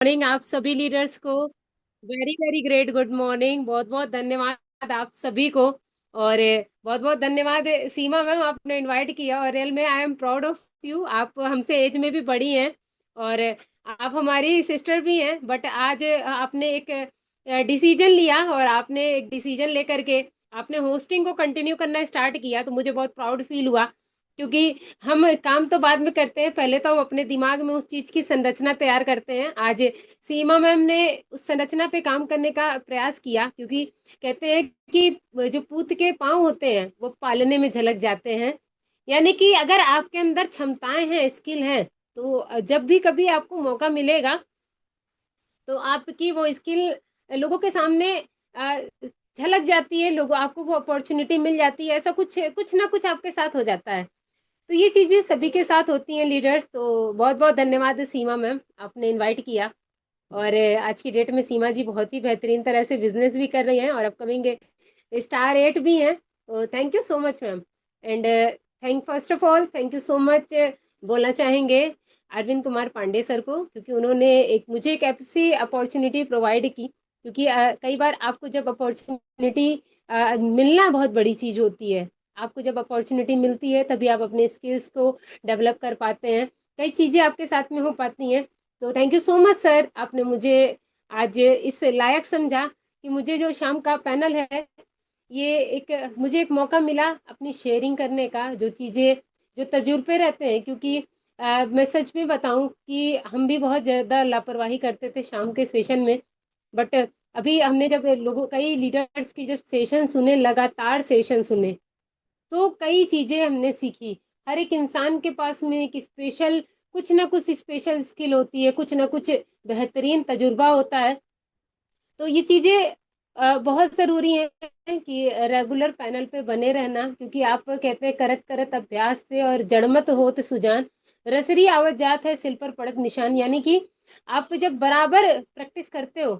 Morning आप सभी leaders को। Very very great good morning. बहुत बहुत धन्यवाद आप सभी को। और बहुत बहुत धन्यवाद सीमा मैम, आपने इनवाइट किया और रियल में I am proud of you. आप हमसे एज में भी बड़ी हैं और आप हमारी सिस्टर भी हैं, बट आज आपने एक डिसीजन लिया और आपने एक डिसीजन लेकर के आपने होस्टिंग को कंटिन्यू करना स्टार्ट किया, तो मुझे बहुत प्राउड फील हुआ। क्योंकि हम काम तो बाद में करते हैं, पहले तो हम अपने दिमाग में उस चीज़ की संरचना तैयार करते हैं। आज सीमा मैम ने उस संरचना पे काम करने का प्रयास किया, क्योंकि कहते हैं कि जो पूत के पाँव होते हैं वो पालने में झलक जाते हैं। यानी कि अगर आपके अंदर क्षमताएं हैं, स्किल हैं, तो जब भी कभी आपको मौका मिलेगा तो आपकी वो स्किल लोगों के सामने अ, झलक जाती है, लोगों आपको वो अपॉर्चुनिटी मिल जाती है। ऐसा कुछ कुछ ना कुछ आपके साथ हो जाता है। तो ये चीज़ें सभी के साथ होती हैं लीडर्स। तो बहुत बहुत धन्यवाद सीमा मैम, आपने इनवाइट किया। और आज की डेट में सीमा जी बहुत ही बेहतरीन तरह से बिजनेस भी कर रही हैं और अपकमिंग स्टार 8 भी हैं। तो thank you so much ma'am. And thank first of all thank you so much बोलना चाहेंगे अरविंद कुमार पांडे सर को, क्योंकि उन्होंने मुझे एक ऐसी अपॉर्चुनिटी प्रोवाइड की। क्योंकि कई बार आपको जब अपॉर्चुनिटी मिलना बहुत बड़ी चीज़ होती है। आपको जब अपॉर्चुनिटी मिलती है तभी आप अपने स्किल्स को डेवलप कर पाते हैं, कई चीज़ें आपके साथ में हो पाती हैं। तो thank you so much sir, आपने मुझे आज इस लायक समझा कि मुझे जो शाम का पैनल है, ये एक मुझे एक मौका मिला अपनी शेयरिंग करने का, जो चीज़ें जो तजुर्बे रहते हैं। क्योंकि मैं सच में बताऊं कि हम भी बहुत ज़्यादा लापरवाही करते थे शाम के सेशन में। बट अभी हमने जब लोगों कई लीडर्स की जब सेशन सुने, लगातार सेशन सुने, तो कई चीजें हमने सीखी। हर एक इंसान के पास में एक स्पेशल कुछ ना कुछ स्पेशल स्किल होती है, कुछ ना कुछ बेहतरीन तजुर्बा होता है। तो ये चीजें बहुत जरूरी है कि रेगुलर पैनल पे बने रहना। क्योंकि आप कहते हैं करत करत अभ्यास से और जड़मत होत सुजान, रसरी आवत जात है सिल पर पड़त निशान। यानी कि आप जब बराबर प्रैक्टिस करते हो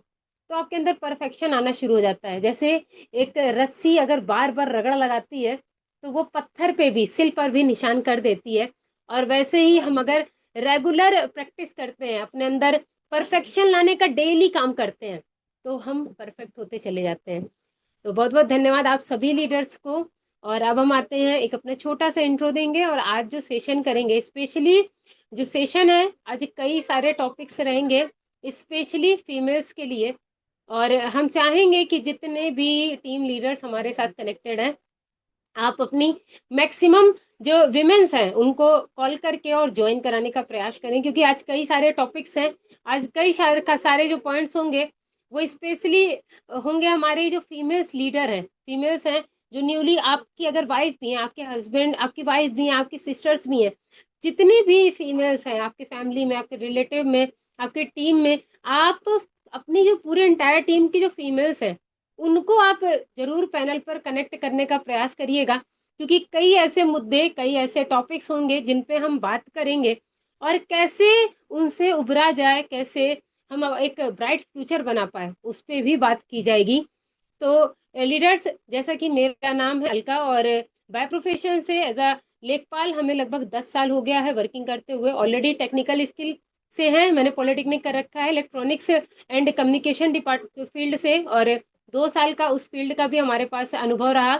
तो आपके अंदर परफेक्शन आना शुरू हो जाता है। जैसे एक रस्सी अगर बार बार रगड़ लगाती है तो वो पत्थर पे भी, सिल पर भी निशान कर देती है। और वैसे ही हम अगर रेगुलर प्रैक्टिस करते हैं, अपने अंदर परफेक्शन लाने का डेली काम करते हैं, तो हम परफेक्ट होते चले जाते हैं। तो बहुत बहुत धन्यवाद आप सभी लीडर्स को। और अब हम आते हैं, एक अपना छोटा सा इंट्रो देंगे और आज जो सेशन करेंगे, स्पेशली जो सेशन है आज कई सारे टॉपिक्स रहेंगे स्पेशली फीमेल्स के लिए। और हम चाहेंगे कि जितने भी टीम लीडर्स हमारे साथ कनेक्टेड हैं, आप अपनी मैक्सिमम जो विमेंस हैं उनको कॉल करके और ज्वाइन कराने का प्रयास करें। क्योंकि आज कई सारे टॉपिक्स हैं, आज कई सारे जो पॉइंट्स होंगे वो स्पेशली होंगे हमारे जो फीमेल्स लीडर हैं, फीमेल्स हैं जो न्यूली, आपकी अगर वाइफ भी हैं, आपके हस्बैंड, आपकी वाइफ भी हैं, आपकी सिस्टर्स भी हैं, जितनी भी फीमेल्स हैं आपके फैमिली में, आपके रिलेटिव में, आपके टीम में, आप अपनी जो पूरे इंटायर टीम की जो फीमेल्स हैं उनको आप जरूर पैनल पर कनेक्ट करने का प्रयास करिएगा। क्योंकि कई ऐसे मुद्दे, कई ऐसे टॉपिक्स होंगे जिन पे हम बात करेंगे और कैसे उनसे उभरा जाए, कैसे हम एक ब्राइट फ्यूचर बना पाए, उस पे भी बात की जाएगी। तो लीडर्स, जैसा कि मेरा नाम है अलका और बाय प्रोफेशन से एज अ लेखपाल हमें लगभग 10 साल हो गया है वर्किंग करते हुए। ऑलरेडी टेक्निकल स्किल से है, मैंने पॉलिटेक्निक कर रखा है electronics and communication depart field से, और 2 साल का उस फील्ड का भी हमारे पास अनुभव रहा।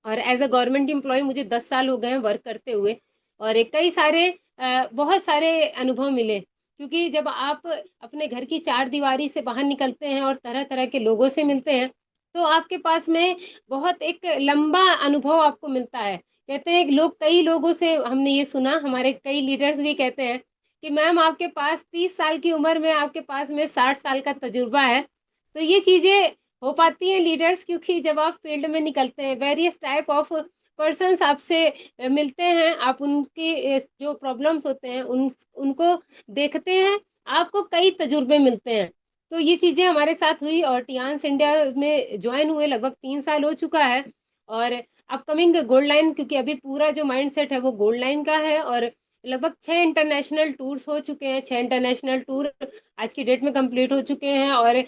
और एज अ गवर्नमेंट एम्प्लॉय मुझे 10 साल हो गए हैं वर्क करते हुए। और कई सारे बहुत सारे अनुभव मिले। क्योंकि जब आप अपने घर की चार दीवारी से बाहर निकलते हैं और तरह तरह के लोगों से मिलते हैं, तो आपके पास में बहुत एक लंबा अनुभव आपको मिलता है। कहते हैं लोग, कई लोगों से हमने ये सुना, हमारे कई लीडर्स भी कहते हैं कि मैम आपके पास 30 साल की उम्र में आपके पास में 60 साल का तजुर्बा है। तो ये चीजें हो पाती है लीडर्स, क्योंकि जब आप फील्ड में निकलते हैं, वेरियस टाइप ऑफ पर्सन्स आपसे मिलते हैं, आप उनकी जो प्रॉब्लम्स होते हैं उनको देखते हैं, आपको कई तजुर्बे मिलते हैं। तो ये चीज़ें हमारे साथ हुई और टियान्स इंडिया में ज्वाइन हुए लगभग 3 साल हो चुका है। और अपकमिंग गोल्ड लाइन, क्योंकि अभी पूरा जो माइंड सेट है वो गोल्ड लाइन का है। और लगभग 6 इंटरनेशनल टूर्स हो चुके हैं, 6 इंटरनेशनल टूर आज की डेट में कंप्लीट हो चुके हैं। और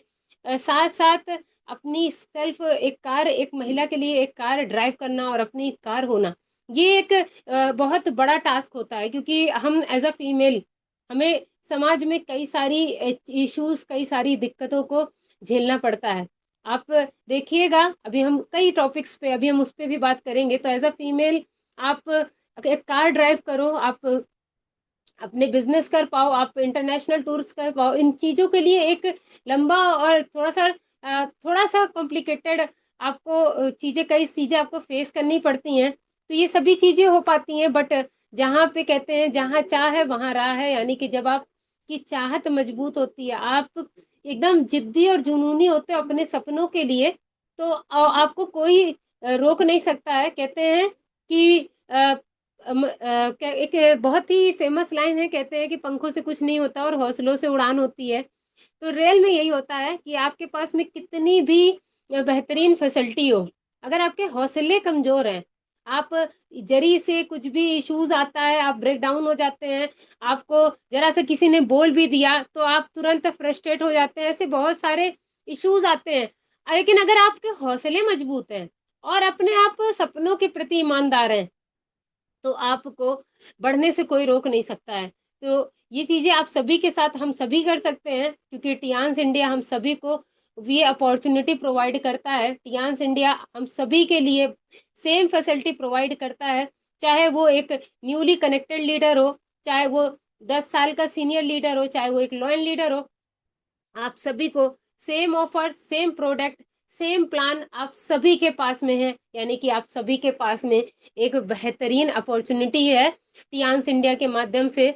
साथ साथ अपनी सेल्फ एक कार, एक महिला के लिए एक कार ड्राइव करना और अपनी कार होना, ये एक बहुत बड़ा टास्क होता है। क्योंकि हम एज अ फीमेल हमें समाज में कई सारी इश्यूज, कई सारी दिक्कतों को झेलना पड़ता है। आप देखिएगा, अभी हम कई टॉपिक्स पे, अभी हम उस पे भी बात करेंगे। तो एज अ फीमेल आप एक कार ड्राइव करो, आप अपने बिजनेस कर पाओ, आप इंटरनेशनल टूर्स कर पाओ, इन चीज़ों के लिए एक लंबा और थोड़ा सा कॉम्प्लिकेटेड आपको चीज़ें, कई चीज़ें आपको फेस करनी पड़ती हैं। तो ये सभी चीज़ें हो पाती हैं, बट जहाँ पे कहते हैं जहाँ चाह है वहाँ राह है, यानी कि जब आपकी चाहत मजबूत होती है, आप एकदम जिद्दी और जुनूनी होते हो अपने सपनों के लिए, तो आपको कोई रोक नहीं सकता है। कहते हैं कि एक बहुत ही फेमस लाइन है, कहते हैं कि पंखों से कुछ नहीं होता और हौसलों से उड़ान होती है। तो रियल में यही होता है कि आपके पास में कितनी भी बेहतरीन फैसिलिटी हो, अगर आपके हौसले कमजोर हैं, आप जरी से कुछ भी इश्यूज आता है, आप ब्रेक डाउन हो जाते हैं, आपको जरा से किसी ने बोल भी दिया तो आप तुरंत फ्रस्ट्रेट हो जाते हैं, ऐसे बहुत सारे इश्यूज आते हैं। लेकिन अगर आपके हौसले मजबूत हैं और अपने आप सपनों के प्रति ईमानदार हैं, तो आपको बढ़ने से कोई रोक नहीं सकता है। तो ये चीज़ें आप सभी के साथ हम सभी कर सकते हैं, क्योंकि टियान्स इंडिया हम सभी को ये अपॉर्चुनिटी प्रोवाइड करता है। टियान्स इंडिया हम सभी के लिए सेम फैसिलिटी प्रोवाइड करता है, चाहे वो एक न्यूली कनेक्टेड लीडर हो, चाहे वो 10 साल का सीनियर लीडर हो, चाहे वो एक लॉयल लीडर हो, आप सभी को same offer, same product, same plan आप सभी के पास में है। यानी कि आप सभी के पास में एक बेहतरीन अपॉर्चुनिटी है टियान्स इंडिया के माध्यम से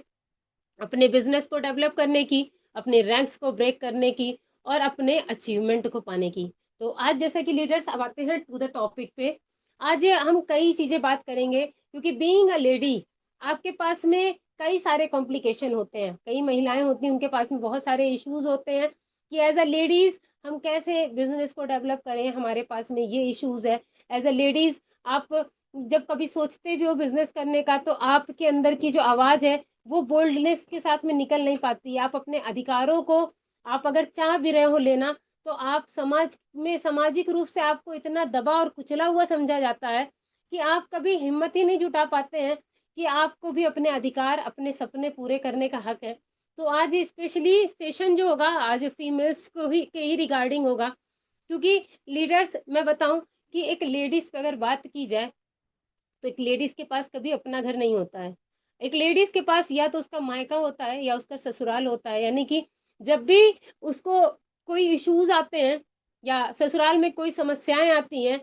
अपने बिजनेस को डेवलप करने की, अपने रैंक्स को ब्रेक करने की और अपने अचीवमेंट को पाने की। तो आज जैसा कि लीडर्स, अब आते हैं टू द टॉपिक पे। आज हम कई चीजें बात करेंगे, क्योंकि बीइंग अ लेडी आपके पास में कई सारे कॉम्प्लिकेशन होते हैं, कई महिलाएं होती हैं उनके पास में बहुत सारे इश्यूज होते हैं कि एज अ लेडीज हम कैसे बिजनेस को डेवलप करें, हमारे पास में ये इश्यूज है। एज अ लेडीज आप जब कभी सोचते भी हो बिजनेस करने का, तो आपके अंदर की जो आवाज है वो बोल्डनेस के साथ में निकल नहीं पाती। आप अपने अधिकारों को, आप अगर चाह भी रहे हो लेना, तो आप समाज में सामाजिक रूप से आपको इतना दबा और कुचला हुआ समझा जाता है कि आप कभी हिम्मत ही नहीं जुटा पाते हैं कि आपको भी अपने अधिकार, अपने सपने पूरे करने का हक है। तो आज स्पेशली सेशन जो होगा आज फीमेल्स को ही के ही रिगार्डिंग होगा, क्योंकि लीडर्स मैं बताऊं कि एक लेडीज पे अगर बात की जाए, तो एक लेडीज के पास कभी अपना घर नहीं होता है। एक लेडीज के पास या तो उसका मायका होता है या उसका ससुराल होता है। यानी कि जब भी उसको कोई इश्यूज आते हैं या ससुराल में कोई समस्याएं आती हैं,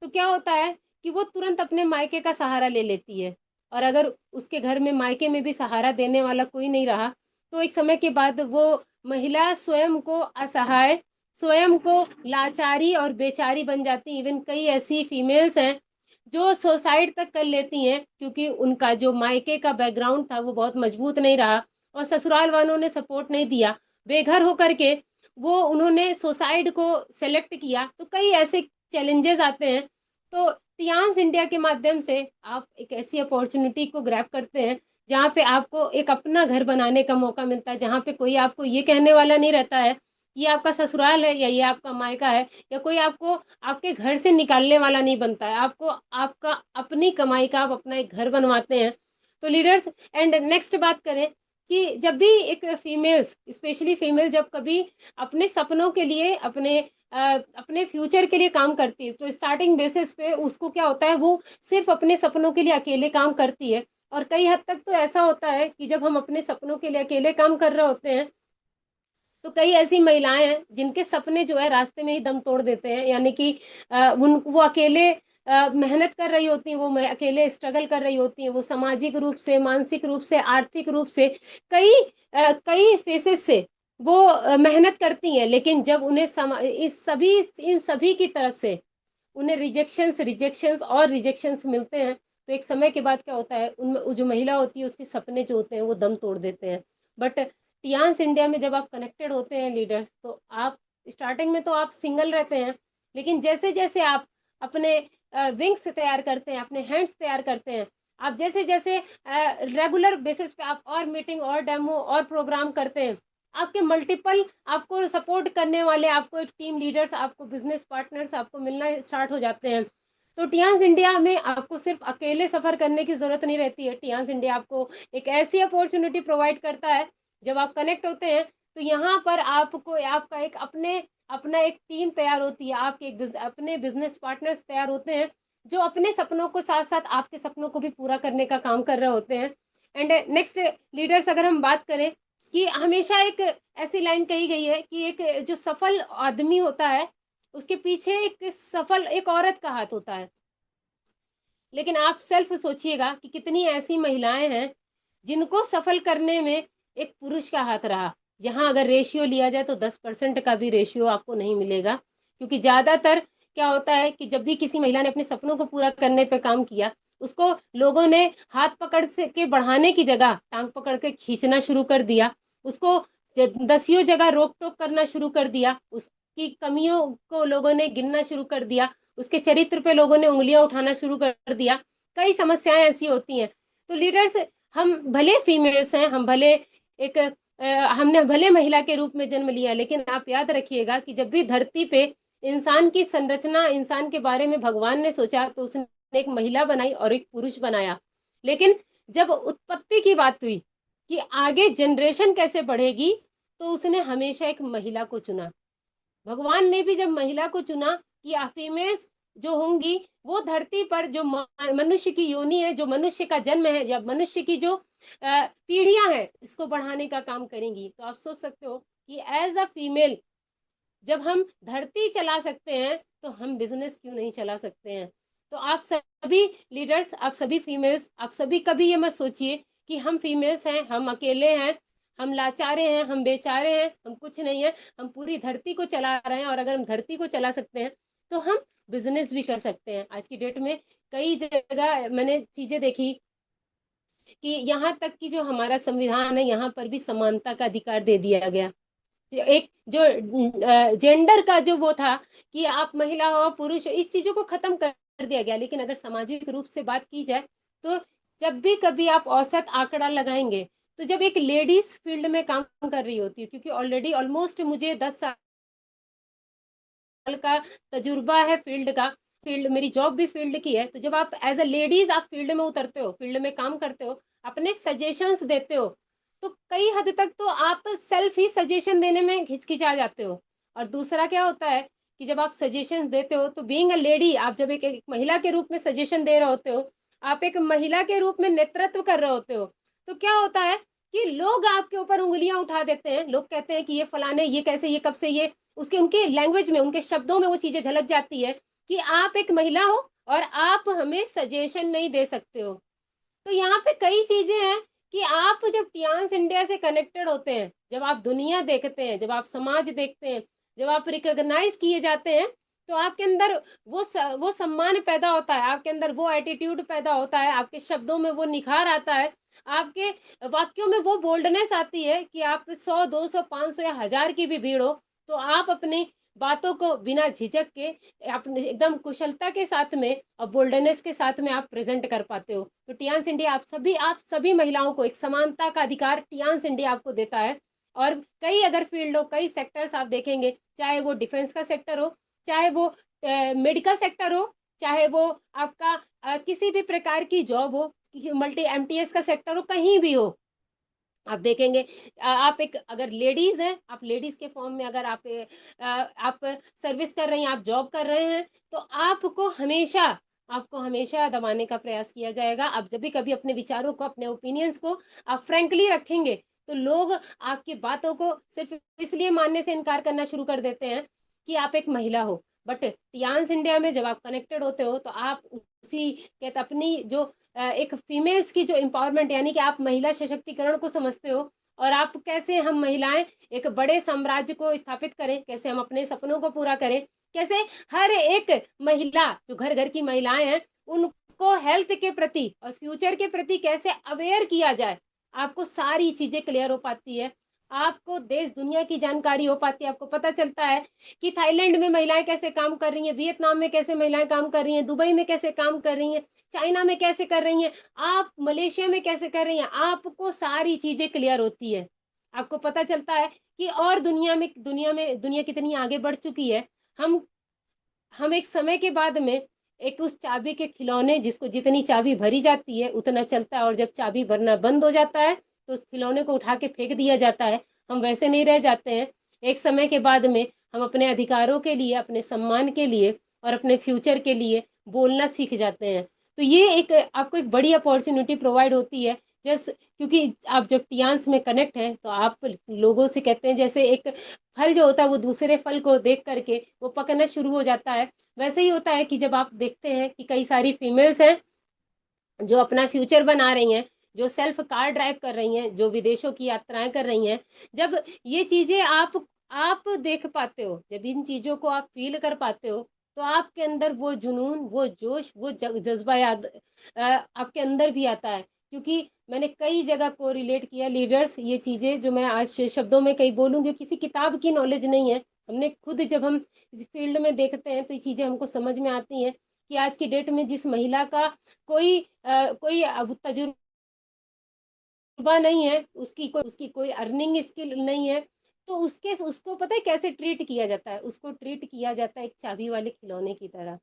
तो क्या होता है कि वो तुरंत अपने मायके का सहारा ले लेती है। और अगर उसके घर में मायके में भी सहारा देने वाला कोई नहीं रहा, तो एक समय के बाद वो महिला स्वयं को असहाय, स्वयं को लाचारी और बेचारी बन जाती। इवन कई ऐसी फीमेल्स हैं जो सुसाइड तक कर लेती हैं, क्योंकि उनका जो मायके का बैकग्राउंड था वो बहुत मजबूत नहीं रहा और ससुराल वालों ने सपोर्ट नहीं दिया। बेघर होकर के वो उन्होंने सुसाइड को सेलेक्ट किया। तो कई ऐसे चैलेंजेस आते हैं। तो टियान्स इंडिया के माध्यम से आप एक ऐसी अपॉर्चुनिटी को ग्रैब करते हैं जहाँ पे आपको एक अपना घर बनाने का मौका मिलता है, जहाँ पे कोई आपको ये कहने वाला नहीं रहता है कि ये आपका ससुराल है या ये आपका मायका है, या कोई आपको आपके घर से निकालने वाला नहीं बनता है। आपको आपका अपनी कमाई का आप अपना एक घर बनवाते हैं। तो लीडर्स, एंड नेक्स्ट बात करें कि जब भी एक फीमेल्स, स्पेशली फीमेल जब कभी अपने सपनों के लिए, अपने फ्यूचर के लिए काम करती है, तो स्टार्टिंग बेसिस पे उसको क्या होता है, वो सिर्फ अपने सपनों के लिए अकेले काम करती है। और कई हद तक तो ऐसा होता है कि जब हम अपने सपनों के लिए अकेले काम कर रहे होते हैं, तो कई ऐसी महिलाएं हैं जिनके सपने जो है रास्ते में ही दम तोड़ देते हैं। यानी कि उन वो अकेले मेहनत कर रही होती हैं, वो अकेले स्ट्रगल कर रही होती हैं, वो सामाजिक रूप से, मानसिक रूप से, आर्थिक रूप से, कई कई फेसेस से वो मेहनत करती हैं। लेकिन जब उन्हें इन सभी की तरफ से उन्हें रिजेक्शंस रिजेक्शंस और रिजेक्शंस मिलते हैं, तो एक समय के बाद क्या होता है, उनमें जो महिला होती है उसके सपने जो होते हैं वो दम तोड़ देते हैं। बट टियान्स इंडिया में जब आप कनेक्टेड होते हैं लीडर्स, तो आप स्टार्टिंग में तो आप सिंगल रहते हैं, लेकिन जैसे जैसे आप अपने विंग्स तैयार करते हैं, अपने हैंड्स तैयार करते हैं, आप जैसे जैसे रेगुलर बेसिस पे आप और मीटिंग और डेमो और प्रोग्राम करते हैं, आपके मल्टीपल आपको सपोर्ट करने वाले, आपको टीम लीडर्स, आपको बिजनेस पार्टनर्स आपको मिलना स्टार्ट हो जाते हैं। तो टियांस इंडिया में आपको सिर्फ अकेले सफर करने की जरूरत नहीं रहती है। टियांस इंडिया आपको एक ऐसी अपॉर्चुनिटी प्रोवाइड करता है, जब आप कनेक्ट होते हैं तो यहाँ पर आपको आपका एक अपना एक टीम तैयार होती है, आपके अपने बिजनेस पार्टनर्स तैयार होते हैं, जो अपने सपनों को साथ साथ आपके सपनों को भी पूरा करने का काम कर रहे होते हैं। एंड नेक्स्ट लीडर्स, अगर हम बात करें कि हमेशा एक ऐसी लाइन कही गई है कि एक जो सफल आदमी होता है उसके पीछे एक सफल एक औरत का हाथ होता है। लेकिन आप सेल्फ सोचिएगा कि कितनी ऐसी महिलाएं हैं जिनको सफल करने में एक पुरुष का हाथ रहा। यहाँ अगर रेशियो लिया जाए तो 10% का भी रेशियो आपको नहीं मिलेगा, क्योंकि ज्यादातर क्या होता है कि जब भी किसी महिला ने अपने सपनों को पूरा करने पे काम किया, उसको लोगों ने हाथ पकड़ से के बढ़ाने की जगह टांग पकड़ के खींचना शुरू कर दिया, उसको दसियों जगह रोक टोक करना शुरू कर दिया, उसकी कमियों को लोगों ने गिनना शुरू कर दिया, उसके चरित्र पे लोगों ने उंगलियां उठाना शुरू कर दिया। कई समस्याएं ऐसी होती हैं। तो लीडर्स, हम भले फीमेल्स हैं, हम भले एक हमने भले महिला के रूप में जन्म लिया, लेकिन आप याद रखिएगा कि जब भी धरती पे इंसान की संरचना, इंसान के बारे में भगवान ने सोचा तो उसने एक महिला बनाई और एक पुरुष बनाया। लेकिन जब उत्पत्ति की बात हुई कि आगे जनरेशन कैसे बढ़ेगी, तो उसने हमेशा एक महिला को चुना। भगवान ने भी जब महिला को चुना कि फीमेल्स जो होंगी वो धरती पर जो मनुष्य की योनि है, जो मनुष्य का जन्म है, या मनुष्य की जो पीढ़ियां हैं, इसको बढ़ाने का काम करेंगी। तो आप सोच सकते हो कि एज अ फीमेल जब हम धरती चला सकते हैं तो हम बिजनेस क्यों नहीं चला सकते हैं। तो आप सभी लीडर्स, आप सभी फीमेल्स, आप सभी कभी ये मत सोचिए कि हम फीमेल्स हैं, हम अकेले हैं, हम लाचारे हैं, हम बेचारे हैं, हम कुछ नहीं है। हम पूरी धरती को चला रहे हैं, और अगर हम धरती को चला सकते हैं तो हम बिजनेस भी कर सकते हैं। आज की डेट में कई जगह मैंने चीजें देखी कि यहाँ तक कि जो हमारा संविधान है, यहाँ पर भी समानता का अधिकार दे दिया गया। एक जो जेंडर का जो वो था कि आप महिला हो पुरुष हो, इस चीजों को खत्म कर दिया गया। लेकिन अगर सामाजिक रूप से बात की जाए तो जब भी कभी आप औसत आंकड़ा लगाएंगे, तो जब एक लेडीज फील्ड में काम कर रही होती है, क्योंकि ऑलरेडी ऑलमोस्ट मुझे 10 साल का तजुर्बा है फील्ड का, फील्ड मेरी जॉब भी फील्ड की है। तो जब आप एज अ लेडीज आप फील्ड में उतरते हो, फील्ड में काम करते हो, अपने सजेशंस देते हो, तो कई हद तक तो आप सेल्फ ही सजेशन देने में हिचकिचा जाते हो। और दूसरा क्या होता है कि जब आप सजेशंस देते हो तो बीइंग अ लेडी, आप जब एक महिला के रूप में सजेशन दे रहे होते हो, आप एक महिला के रूप में नेतृत्व कर रहे होते हो, तो क्या होता है कि लोग आपके ऊपर उंगलियां उठा देते हैं। लोग कहते हैं कि ये फलाने, ये कैसे, ये कब से, ये उसके उनके लैंग्वेज में, उनके शब्दों में वो चीजें झलक जाती है कि आप एक महिला हो और आप हमें सजेशन नहीं दे सकते हो। तो यहाँ पे कई चीजें हैं कि आप जब टियांस इंडिया से कनेक्टेड होते हैं, जब आप दुनिया देखते हैं, जब आप समाज देखते हैं, जब आप रिकॉग्नाइज किए जाते हैं, तो आपके अंदर वो सम्मान पैदा होता है, आपके अंदर वो एटीट्यूड पैदा होता है, आपके शब्दों में वो निखार आता है, आपके वाक्यों में वो बोल्डनेस आती है कि आप 100, 200, 500 या 1000 की भी भीड़ हो, तो आप अपनी बातों को बिना झिझक के अपने एकदम कुशलता के साथ में और बोल्डनेस के साथ में आप प्रेजेंट कर पाते हो। तो टियांस इंडिया आप सभी महिलाओं को एक समानता का अधिकार टियांस इंडिया आपको देता है। और कई अगर फील्ड हो, कई सेक्टर्स आप देखेंगे, चाहे वो डिफेंस का सेक्टर हो, चाहे वो मेडिकल सेक्टर हो, चाहे वो आपका किसी भी प्रकार की जॉब हो, मल्टी एमटीएस का सेक्टर हो, कहीं भी हो, आप देखेंगे आप एक अगर लेडीज हैं, आप लेडीज के फॉर्म में अगर आप सर्विस कर रही हैं, आप जॉब कर रहे हैं, तो आपको हमेशा दबाने का प्रयास किया जाएगा। आप जब भी कभी अपने विचारों को, अपने ओपिनियंस को आप फ्रैंकली रखेंगे, तो लोग आपकी बातों को सिर्फ इसलिए मानने से इनकार करना शुरू कर देते हैं कि आप एक महिला हो। बट टियांस इंडिया में जब आप कनेक्टेड होते हो, तो आप उसी कहते अपनी जो एक फीमेल्स की जो एम्पावरमेंट, यानी कि आप महिला सशक्तिकरण को समझते हो, और आप कैसे हम महिलाएं एक बड़े साम्राज्य को स्थापित करें, कैसे हम अपने सपनों को पूरा करें, कैसे हर एक महिला जो घर घर की महिलाएं हैं उनको हेल्थ के प्रति और फ्यूचर के प्रति कैसे अवेयर किया जाए, आपको सारी चीजें क्लियर हो पाती है। आपको देश दुनिया की जानकारी हो पाती है, आपको पता चलता है कि थाईलैंड में महिलाएं कैसे काम कर रही हैं, वियतनाम में कैसे महिलाएं काम कर रही हैं, दुबई में कैसे काम कर रही हैं, चाइना में कैसे कर रही हैं, आप मलेशिया में कैसे कर रही हैं, आपको सारी चीजें क्लियर होती है। आपको पता चलता है कि और दुनिया कितनी आगे बढ़ चुकी है। हम हम एक समय के बाद में एक उस चाबी के खिलौने, जिसको जितनी चाबी भरी जाती है उतना चलता है, और जब चाबी भरना बंद हो जाता है तो उस खिलौने को उठा के फेंक दिया जाता है। हम वैसे नहीं रह जाते हैं। एक समय के बाद में हम अपने अधिकारों के लिए, अपने सम्मान के लिए और अपने फ्यूचर के लिए बोलना सीख जाते हैं। तो ये एक आपको एक बड़ी अपॉर्चुनिटी प्रोवाइड होती है। जैसे क्योंकि आप जब टियांस में कनेक्ट हैं तो आप लोगों से कहते हैं, जैसे एक फल जो होता है वो दूसरे फल को देख करके वो पकना शुरू हो जाता है, वैसे ही होता है कि जब आप देखते हैं कि कई सारी फीमेल्स हैं जो अपना फ्यूचर बना रही हैं, जो सेल्फ कार ड्राइव कर रही हैं, जो विदेशों की यात्राएं कर रही हैं, जब ये चीजें आप देख पाते हो, जब इन चीजों को आप फील कर पाते हो, तो आपके अंदर वो जुनून, वो जोश, वो जज्बा याद आपके अंदर भी आता है। क्योंकि मैंने कई जगह को रिलेट किया लीडर्स, ये चीजें जो मैं आज शब्दों में कई बोलूंगी, किसी किताब की नॉलेज नहीं है, हमने खुद जब हम इस फील्ड में देखते हैं तो ये चीजें हमको समझ में आती हैं कि आज की डेट में जिस महिला का कोई तजुर्बा नहीं है, उसकी कोई अर्निंग स्किल नहीं है, तो उसको पता है कैसे ट्रीट किया जाता है? उसको ट्रीट किया जाता है एक चाबी वाले खिलौने की तरह।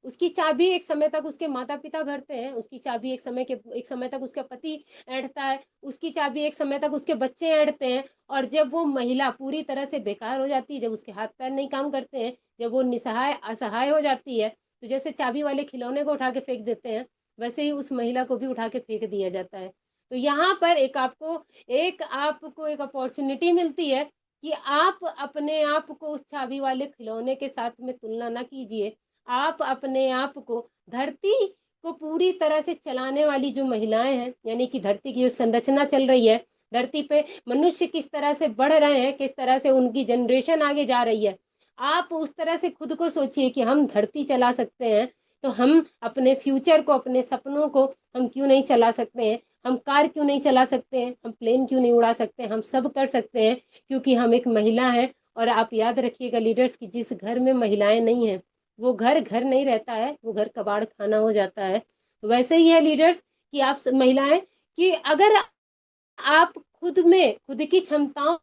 उसकी चाबी एक समय तक उसके माता पिता भरते हैं, उसकी चाबी एक समय तक उसका पति ऐंठता है, उसकी चाबी एक समय तक उसके बच्चे ऐंठते हैं। और जब वो महिला पूरी तरह से बेकार हो जाती है, जब उसके हाथ पैर नहीं काम करते हैं, जब वो निसहाय असहाय हो जाती है, तो जैसे चाबी वाले खिलौने को उठा के फेंक देते हैं, वैसे ही उस महिला को भी उठा के फेंक दिया जाता है। तो यहाँ पर एक आपको एक अपॉर्चुनिटी मिलती है कि आप अपने आप को उस चाबी वाले खिलौने के साथ में तुलना ना कीजिए। आप अपने आप को धरती को पूरी तरह से चलाने वाली जो महिलाएं हैं, यानी कि धरती की जो संरचना चल रही है, धरती पे मनुष्य किस तरह से बढ़ रहे हैं, किस तरह से उनकी जनरेशन आगे जा रही है, आप उस तरह से खुद को सोचिए कि हम धरती चला सकते हैं, तो हम अपने फ्यूचर को, अपने सपनों को हम क्यों नहीं चला सकते हैं? हम कार क्यों नहीं चला सकते हैं? हम प्लेन क्यों नहीं उड़ा सकते हैं? हम सब कर सकते हैं, क्योंकि हम एक महिला हैं। और आप याद रखिएगा लीडर्स की, जिस घर में महिलाएं नहीं हैं वो घर घर नहीं रहता है, वो घर कबाड़ खाना हो जाता है। तो वैसे ही है लीडर्स कि आप महिलाएं, कि अगर आप खुद में खुद की क्षमताओं,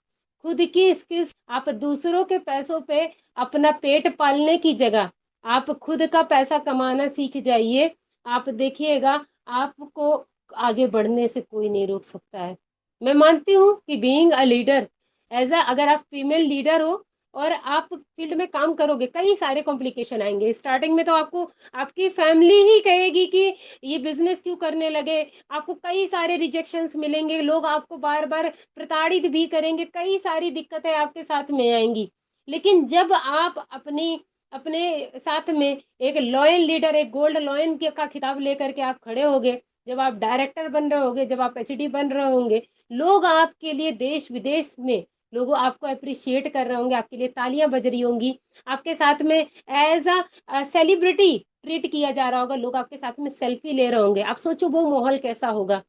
खुद की स्किल्स, आप दूसरों के पैसों पे अपना पेट पालने की जगह आप खुद का पैसा कमाना सीख जाइए। आप देखिएगा, आपको आगे बढ़ने से कोई नहीं रोक सकता है। मैं मानती हूँ कि बीइंग अ लीडर, अगर आप फीमेल लीडर हो और आप फील्ड में काम करोगे, कई सारे कॉम्प्लिकेशन आएंगे। स्टार्टिंग में तो आपको आपकी फैमिली ही कहेगी कि ये बिजनेस क्यों करने लगे, आपको कई सारे रिजेक्शंस मिलेंगे, लोग आपको बार बार प्रताड़ित भी करेंगे, कई सारी दिक्कतें आपके साथ में आएंगी। लेकिन जब आप अपने साथ में एक लॉयल लीडर, एक गोल्ड लॉयन का खिताब लेकर के आप खड़े होगे, जब आप डायरेक्टर बन रहे होगे, जब आप एचडी बन रहे होंगे, लोग आपके लिए देश विदेश में लोग आपको अप्रिशिएट कर रहे होंगे, आपके लिए तालियां बज रही होंगी, आपके साथ में एज अ सेलिब्रिटी ट्रीट किया जा रहा होगा, लोग आपके साथ में सेल्फी ले रहे होंगे। आप सोचो वो माहौल कैसा होगा,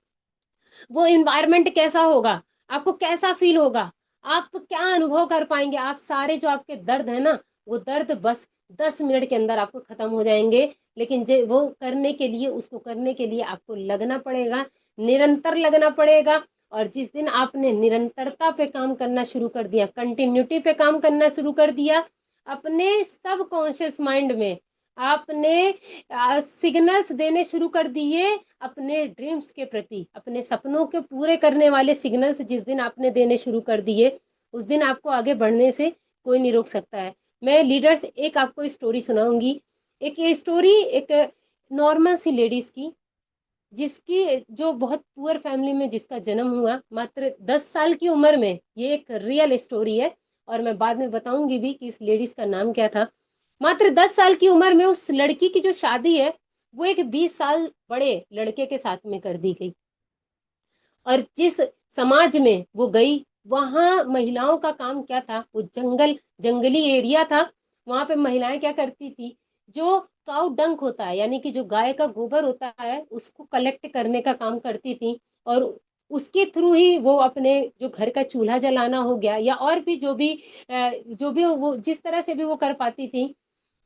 वो इन्वायरमेंट कैसा होगा, आपको कैसा फील होगा, आप क्या अनुभव कर पाएंगे? आप सारे जो आपके दर्द है ना, वो दर्द बस 10 मिनट के अंदर आपको खत्म हो जाएंगे। लेकिन वो करने के लिए, उसको करने के लिए आपको लगना पड़ेगा, निरंतर लगना पड़ेगा। और जिस दिन आपने निरंतरता पे काम करना शुरू कर दिया, कंटिन्यूटी पे काम करना शुरू कर दिया, अपने सब कॉन्शियस माइंड में आपने सिग्नल्स देने शुरू कर दिए अपने ड्रीम्स के प्रति, अपने सपनों के पूरे करने वाले सिग्नल्स जिस दिन आपने देने शुरू कर दिए, उस दिन आपको आगे बढ़ने से कोई नहीं रोक सकता है। मैं लीडर्स एक आपको स्टोरी सुनाऊंगी। एक ये स्टोरी एक नॉर्मल सी लेडीज की, जिसकी जो बहुत पुअर फैमिली में जिसका जन्म हुआ, मात्र 10 साल की उम्र में। ये एक रियल स्टोरी है और मैं बाद में बताऊंगी भी कि इस लेडीज का नाम क्या था। मात्र 10 साल की उम्र में उस लड़की की जो शादी है वो एक 20 साल बड़े लड़के के साथ में कर दी गई। और जिस समाज में वो गई, वहां महिलाओं का काम क्या था? वो जंगली एरिया था। वहां पे महिलाएं क्या करती थी? जो काउ डंक होता है, यानी कि जो गाय का गोबर होता है, उसको कलेक्ट करने का काम करती थी। और उसके थ्रू ही वो अपने जो घर का चूल्हा जलाना हो गया, या और भी जो भी वो जिस तरह से भी वो कर पाती थी,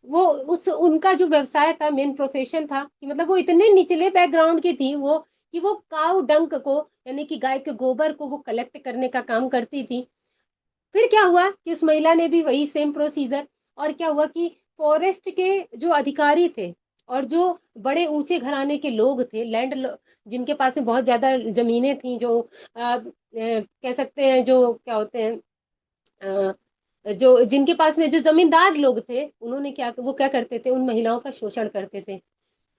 वो उस उनका जो व्यवसाय था, मेन प्रोफेशन था, कि मतलब वो इतने निचले बैकग्राउंड की थी वो, कि वो काउ डंक को, यानी कि गाय के गोबर को वो कलेक्ट करने का काम करती थी। फिर क्या हुआ कि उस महिला ने भी वही सेम प्रोसीजर, और क्या हुआ कि फॉरेस्ट के जो अधिकारी थे और जो बड़े ऊंचे घराने के लोग थे, जिनके पास में बहुत ज्यादा जमीनें थी, जो कह सकते हैं, जो क्या होते हैं, जो जिनके पास में जो जमींदार लोग थे, वो क्या करते थे, उन महिलाओं का शोषण करते थे।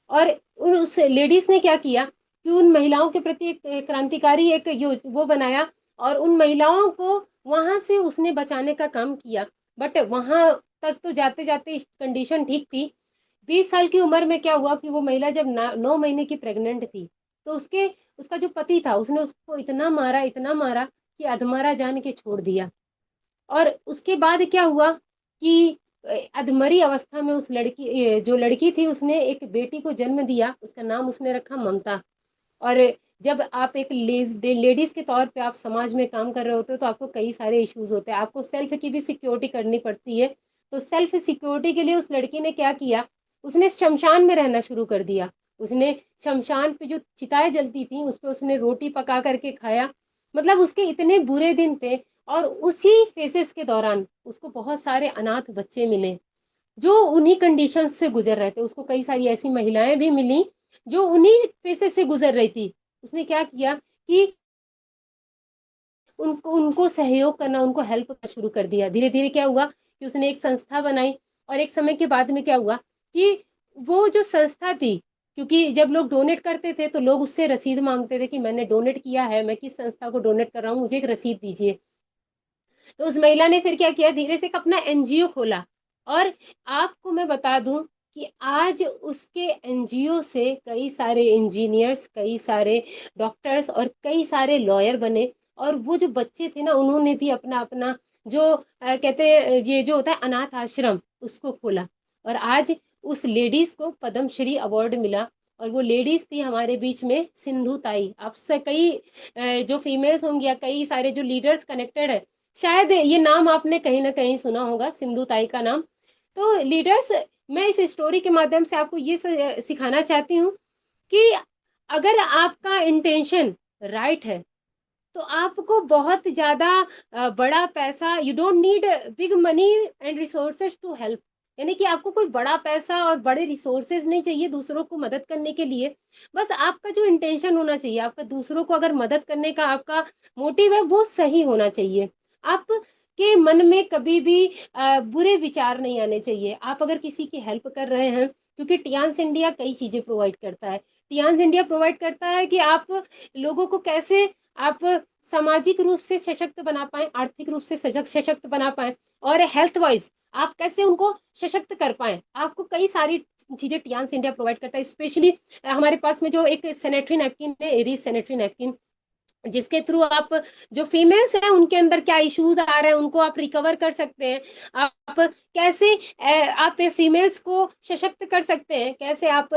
और उस लेडीज ने क्या किया कि उन महिलाओं के प्रति एक क्रांतिकारी एक वो बनाया, और उन महिलाओं को वहां से उसने बचाने का काम किया। बट वहां तक तो जाते जाते कंडीशन ठीक थी। 20 साल की उम्र में क्या हुआ कि वो महिला जब 9 महीने की प्रेग्नेंट थी, तो उसका जो पति था, उसने उसको इतना मारा कि अधमरा जान के छोड़ दिया। और उसके बाद क्या हुआ कि अधमरी अवस्था में जो लड़की थी, उसने एक बेटी को जन्म दिया, उसका नाम उसने रखा ममता। और जब आप एक लेडीज के तौर पे आप समाज में काम कर रहे होते हो, तो आपको कई सारे इश्यूज होते हैं, आपको सेल्फ की भी सिक्योरिटी करनी पड़ती है। तो सेल्फ सिक्योरिटी के लिए उस लड़की ने क्या किया, उसने शमशान में रहना शुरू कर दिया। उसने शमशान पे जो चिताएं जलती थी, उस पे उसने रोटी पका करके खाया। मतलब उसके इतने बुरे दिन थे। और उसी फेसेस के दौरान उसको बहुत सारे अनाथ बच्चे मिले, जो उन्हीं कंडीशंस से गुजर रहे थे। उसको कई सारी ऐसी महिलाएं भी मिली जो उन्हीं फेसेस से गुजर रही थी। उसने क्या किया कि उनको उनको सहयोग करना, उनको हेल्प करना शुरू कर दिया। धीरे धीरे क्या हुआ कि उसने एक संस्था बनाई। और एक समय के बाद में क्या हुआ कि वो जो संस्था थी, क्योंकि जब लोग डोनेट करते थे तो लोग उससे रसीद मांगते थे कि मैंने डोनेट किया है, मैं किस संस्था को डोनेट कर रहा हूँ, मुझे एक रसीद दीजिए। तो उस महिला ने फिर क्या किया, धीरे से एक अपना एनजीओ खोला। और आपको मैं बता दूं कि आज उसके एनजीओ से कई सारे इंजीनियर्स, कई सारे डॉक्टर्स और कई सारे लॉयर बने। और वो जो बच्चे थे ना, उन्होंने भी अपना अपना जो कहते हैं, ये जो होता है अनाथ आश्रम, उसको खोला। और आज उस लेडीज को पद्मश्री अवार्ड मिला। और वो लेडीज थी हमारे बीच में सिंधु ताई। आपसे कई जो फीमेल्स होंगी या कई सारे जो लीडर्स कनेक्टेड है, शायद ये नाम आपने कहीं ना कहीं सुना होगा, सिंधु ताई का नाम। तो लीडर्स, मैं इस स्टोरी के माध्यम से आपको ये सिखाना चाहती हूँ कि अगर आपका इंटेंशन राइट है, तो आपको बहुत ज्यादा बड़ा पैसा, you don't need big money and resources to help. यानी कि आपको कोई बड़ा पैसा और बड़े रिसोर्सेज नहीं चाहिए दूसरों को मदद करने के लिए। बस आपका जो इंटेंशन होना चाहिए, आपका दूसरों को अगर मदद करने का आपका मोटिव है, वो सही होना चाहिए। आप के मन में कभी भी बुरे विचार नहीं आने चाहिए। आप अगर किसी की हेल्प कर रहे हैं, क्योंकि टियांस इंडिया कई चीजें प्रोवाइड करता है। टियांस इंडिया प्रोवाइड करता है कि आप लोगों को कैसे आप सामाजिक रूप से सशक्त बना पाए, आर्थिक रूप से सशक्त बना पाए, और हेल्थ वाइज आप कैसे उनको सशक्त कर पाए। आपको कई सारी चीजें टियांस इंडिया प्रोवाइड करता है। स्पेशली हमारे पास में जो एक सैनिटरी नैपकिन है, एरीज सैनिटरी नैपकिन, जिसके थ्रू आप जो फीमेल्स हैं उनके अंदर क्या इश्यूज आ रहे हैं, उनको आप रिकवर कर सकते हैं। आप कैसे आप फीमेल्स को सशक्त कर सकते हैं, कैसे आप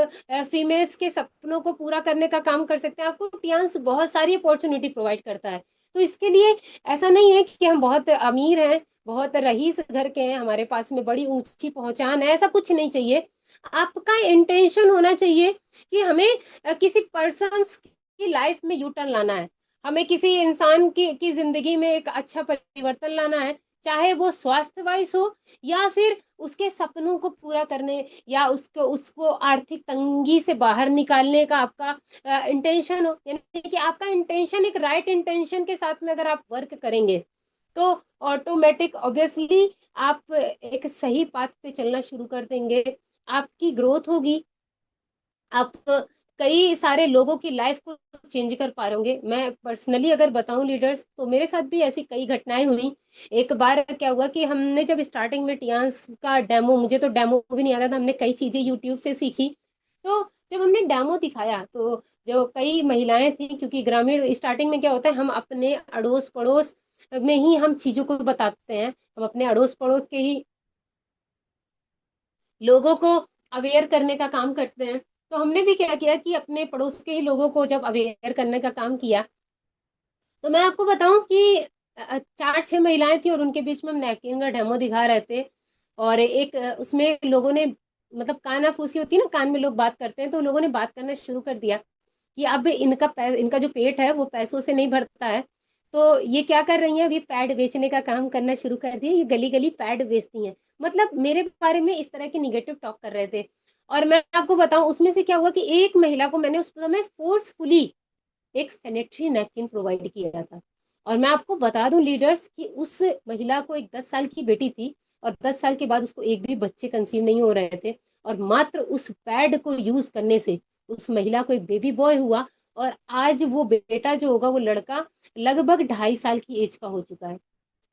फीमेल्स के सपनों को पूरा करने का काम कर सकते हैं, आपको टियांस बहुत सारी अपॉर्चुनिटी प्रोवाइड करता है। तो इसके लिए ऐसा नहीं है कि हम बहुत अमीर हैं, बहुत रईस घर के हैं, हमारे पास में बड़ी ऊंची पहचान है, ऐसा कुछ नहीं चाहिए। आपका इंटेंशन होना चाहिए कि हमें किसी पर्सन की लाइफ में यू टर्न लाना है, हमें किसी इंसान की जिंदगी में एक अच्छा परिवर्तन लाना है। चाहे वो स्वास्थ्य वाइज हो, या फिर उसके सपनों को पूरा करने, या उसको उसको आर्थिक तंगी से बाहर निकालने का आपका इंटेंशन हो। यानी कि आपका इंटेंशन एक राइट इंटेंशन के साथ में अगर आप वर्क करेंगे, तो ऑटोमेटिक ऑब्वियसली आप एक सही पाथ पे चलना शुरू कर देंगे। आपकी ग्रोथ होगी, आप कई सारे लोगों की लाइफ को चेंज कर पा रहे होंगे। मैं पर्सनली अगर बताऊं लीडर्स, तो मेरे साथ भी ऐसी कई घटनाएं हुई। एक बार क्या हुआ कि हमने जब स्टार्टिंग में टियांस का डेमो, मुझे तो डेमो भी नहीं आता था, हमने कई चीजें यूट्यूब से सीखी। तो जब हमने डेमो दिखाया, तो जो कई महिलाएं थी, क्योंकि ग्रामीण स्टार्टिंग में क्या होता है, हम अपने अड़ोस पड़ोस में ही हम चीजों को बताते हैं, हम अपने अड़ोस पड़ोस के ही लोगों को अवेयर करने का काम करते हैं। तो हमने भी क्या किया कि अपने पड़ोस के ही लोगों को जब अवेयर करने का काम किया, तो मैं आपको बताऊं कि 4-6 महिलाएं थी, और उनके बीच में हम नैपकिन का डेमो दिखा रहे थे। और एक उसमें लोगों ने, मतलब कानाफूसी होती है ना, कान में लोग बात करते हैं, तो लोगों ने बात करना शुरू कर दिया कि अब इनका जो पेट है वो पैसों से नहीं भरता है। तो ये क्या कर रही हैं, अभी पैड बेचने का काम करना शुरू कर दिया, ये गली गली पैड बेचती हैं। मतलब मेरे बारे में इस तरह के निगेटिव टॉक कर रहे थे। और मैं आपको बताऊं उसमें से क्या हुआ कि एक महिला को मैंने उस समय फोर्सफुली एक सैनिटरी नैपकिन प्रोवाइड किया था। और मैं आपको बता दूं लीडर्स कि उस महिला को एक 10 साल की बेटी थी, और 10 साल के बाद उसको एक भी बच्चे कंसीव नहीं हो रहे थे, और मात्र उस पैड को यूज करने से उस महिला को एक बेबी बॉय हुआ। और आज वो बेटा जो होगा वो लड़का लगभग 2.5 साल की एज का हो चुका है।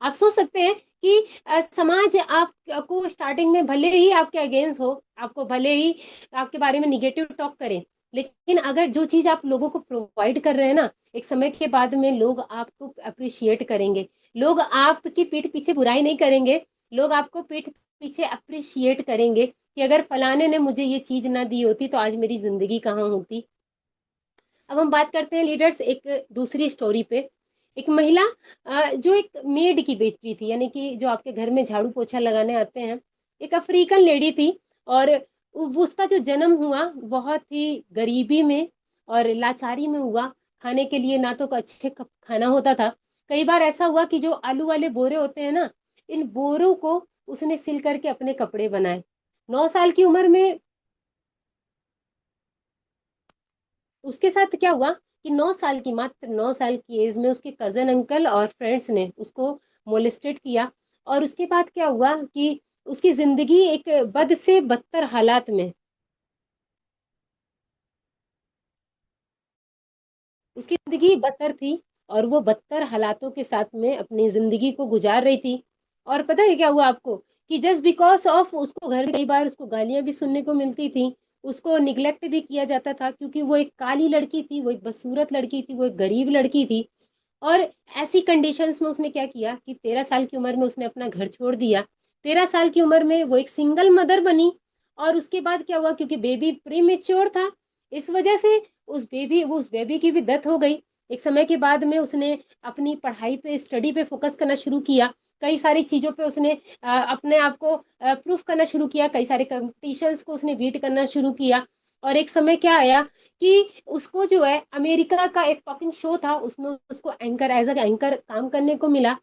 आप सोच सकते हैं कि समाज आपको स्टार्टिंग में भले ही आपके अगेंस्ट हो, आपको भले ही आपके बारे में निगेटिव टॉक करें, लेकिन अगर जो चीज आप लोगों को प्रोवाइड कर रहे हैं ना, एक समय के बाद में लोग आपको अप्रिशिएट करेंगे। लोग आपकी पीठ पीछे बुराई नहीं करेंगे, लोग आपको पीठ पीछे अप्रिशिएट करेंगे कि अगर फलाने ने मुझे ये चीज ना दी होती तो आज मेरी जिंदगी कहाँ होती। अब हम बात करते हैं लीडर्स एक दूसरी स्टोरी पे। एक महिला जो एक मेड की बेटी थी, यानी कि जो आपके घर में झाड़ू पोछा लगाने आते हैं, एक अफ्रीकन लेडी थी। और उसका जो जन्म हुआ बहुत ही गरीबी में और लाचारी में हुआ। खाने के लिए ना तो अच्छे खाना होता था। कई बार ऐसा हुआ कि जो आलू वाले बोरे होते हैं ना, इन बोरों को उसने सिल करके अपने कपड़े बनाए। 9 साल की उम्र में उसके साथ क्या हुआ कि 9 साल की, मात्र 9 साल की एज में उसके कजन अंकल और फ्रेंड्स ने उसको मोलेस्टेट किया। और उसके बाद क्या हुआ कि उसकी जिंदगी एक बद से बदतर हालात में, उसकी जिंदगी बसर थी, और वो बदतर हालातों के साथ में अपनी जिंदगी को गुजार रही थी। और पता है क्या हुआ आपको कि जस्ट बिकॉज ऑफ उसको घर में कई बार उसको गालियां भी सुनने को मिलती थी, उसको निग्लेक्ट भी किया जाता था, क्योंकि वो एक काली लड़की थी, वो एक बदसूरत लड़की थी, वो एक गरीब लड़की थी। और ऐसी कंडीशंस में उसने क्या किया कि 13 साल की उम्र में उसने अपना घर छोड़ दिया। 13 साल की उम्र में वो एक सिंगल मदर बनी। और उसके बाद क्या हुआ, क्योंकि बेबी प्री मेच्योर था, इस वजह से उस बेबी की भी डेथ हो गई। एक समय के बाद में उसने अपनी पढ़ाई पे, स्टडी पे फोकस करना शुरू किया। कई सारी चीजों पे उसने अपने आप को प्रूफ करना शुरू किया, कई सारे कंपटीशंस को उसने बीट करना शुरू किया। और एक समय क्या आया कि उसको जो है अमेरिका का एक टॉकिंग शो था, उसमें उसको एंकर, एज अ एंकर काम करने को मिला।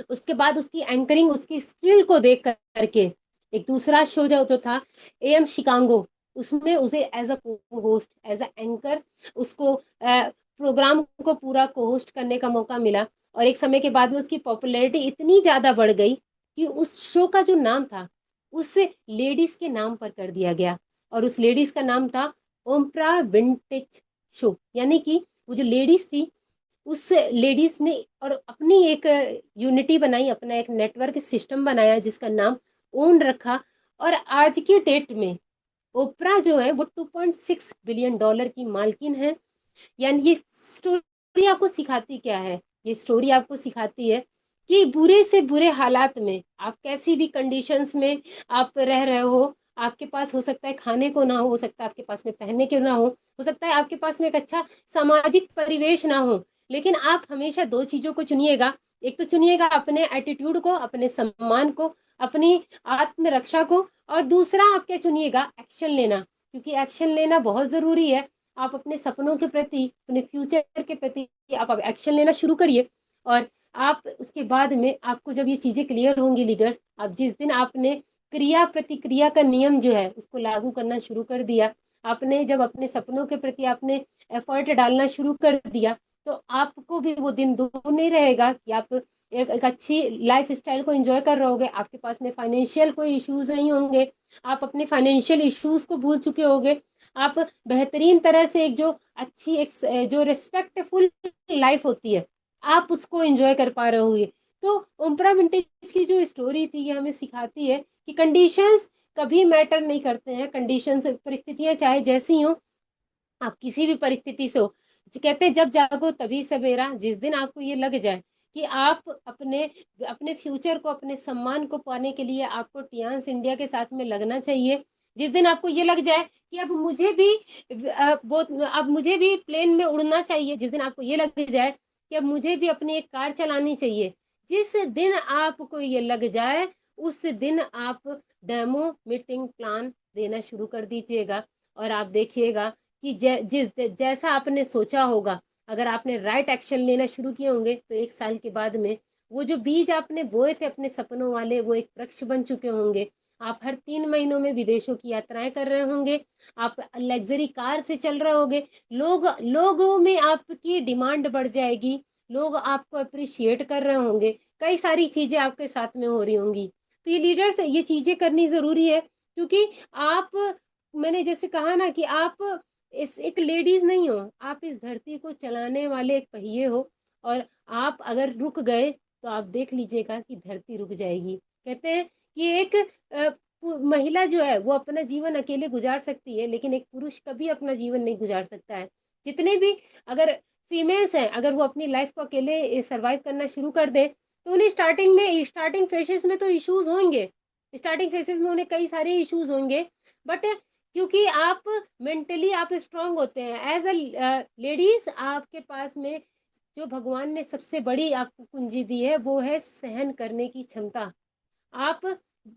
उसके बाद उसकी एंकरिंग, उसकी स्किल को देख करके एक दूसरा शो जो था, एएम शिकागो, उसमें उसे एज अ को होस्ट, एज अ एंकर उसको प्रोग्राम को पूरा को होस्ट करने का मौका मिला। और एक समय के बाद में उसकी पॉपुलैरिटी इतनी ज्यादा बढ़ गई कि उस शो का जो नाम था उस लेडीज के नाम पर कर दिया गया। और उस लेडीज का नाम था ओम्प्रा विंटेज शो, यानी कि वो जो लेडीज थी, उस लेडीज ने और अपनी एक यूनिटी बनाई, अपना एक नेटवर्क सिस्टम बनाया जिसका नाम ओन रखा। और आज की डेट में ओपरा जो है वो $2.6 बिलियन की मालकिन है। यानी ये स्टोरी आपको सिखाती क्या है, ये स्टोरी आपको सिखाती है कि बुरे से बुरे हालात में, आप कैसी भी कंडीशंस में आप रह रहे हो, आपके पास हो सकता है खाने को ना हो सकता है आपके पास में पहनने के ना हो सकता है आपके पास में एक अच्छा सामाजिक परिवेश ना हो, लेकिन आप हमेशा दो चीजों को चुनिएगा। एक तो चुनिएगा अपने एटीट्यूड को, अपने सम्मान को, अपनी आत्मरक्षा को, और दूसरा आप क्या चुनिएगा, एक्शन लेना, क्योंकि एक्शन लेना बहुत जरूरी है। आप अपने सपनों के प्रति, अपने फ्यूचर के प्रति आप एक्शन लेना शुरू करिए। और आप उसके बाद में आपको जब ये चीजें क्लियर होंगी लीडर्स, आप जिस दिन आपने क्रिया प्रतिक्रिया का नियम जो है उसको लागू करना शुरू कर दिया, आपने जब अपने सपनों के प्रति आपने एफर्ट डालना शुरू कर दिया, तो आपको भी वो दिन दूर नहीं रहेगा कि आप एक अच्छी लाइफ स्टाइल को एंजॉय कर रहे होगे, आपके पास में फाइनेंशियल कोई इश्यूज नहीं होंगे, आप अपने फाइनेंशियल इश्यूज को भूल चुके होगे। आप बेहतरीन तरह से एक जो अच्छी एक जो रिस्पेक्टफुल लाइफ होती है आप उसको एंजॉय कर पा रहे होगे। तो ओपरा विंटेज की जो स्टोरी थी ये हमें सिखाती है कि कंडीशंस कभी मैटर नहीं करते हैं। कंडीशंस, परिस्थितियां चाहे जैसी हो, आप किसी भी परिस्थिति से हो, कहते हैं जब जागो तभी सवेरा। जिस दिन आपको ये लग जाए कि आप अपने अपने फ्यूचर को, अपने सम्मान को पाने के लिए आपको टियान्स इंडिया के साथ में लगना चाहिए, जिस दिन आपको ये लग जाए कि अब मुझे भी प्लेन में उड़ना चाहिए, जिस दिन आपको ये लग जाए कि अब मुझे भी अपनी एक कार चलानी चाहिए, जिस दिन आपको ये लग जाए उस दिन आप डेमो मीटिंग प्लान देना शुरू कर दीजिएगा। और आप देखिएगा कि जैसा आपने सोचा होगा, अगर आपने राइट एक्शन लेना शुरू किए होंगे तो 1 साल के बाद में वो जो बीज आपने बोए थे अपने सपनों वाले, वो एक वृक्ष बन चुके होंगे। आप हर 3 महीनों में विदेशों की यात्राएं कर रहे होंगे, आप लग्जरी कार से चल रहे होंगे, लोगों में आपकी डिमांड बढ़ जाएगी, लोग आपको अप्रिशिएट कर रहे होंगे, कई सारी चीजें आपके साथ में हो रही होंगी। तो ये लीडर्स ये चीजें करनी जरूरी है, क्योंकि आप, मैंने जैसे कहा ना कि आप इस एक लेडीज नहीं हो, आप इस धरती को चलाने वाले एक पहिए हो, और आप अगर रुक गए तो आप देख लीजिएगा कि धरती रुक जाएगी। कहते हैं कि एक महिला जो है वो अपना जीवन अकेले गुजार सकती है, लेकिन एक पुरुष कभी अपना जीवन नहीं गुजार सकता है। जितने भी अगर फीमेल्स हैं, अगर वो अपनी लाइफ को अकेले सरवाइव करना शुरू कर दे, तो उन्हें स्टार्टिंग फेजेस में तो इश्यूज होंगे, स्टार्टिंग फेजेस में उन्हें कई सारे इश्यूज होंगे, बट क्योंकि आप मेंटली आप स्ट्रांग होते हैं एज अ लेडीज, आपके पास में जो भगवान ने सबसे बड़ी आपको कुंजी दी है वो है सहन करने की क्षमता। आप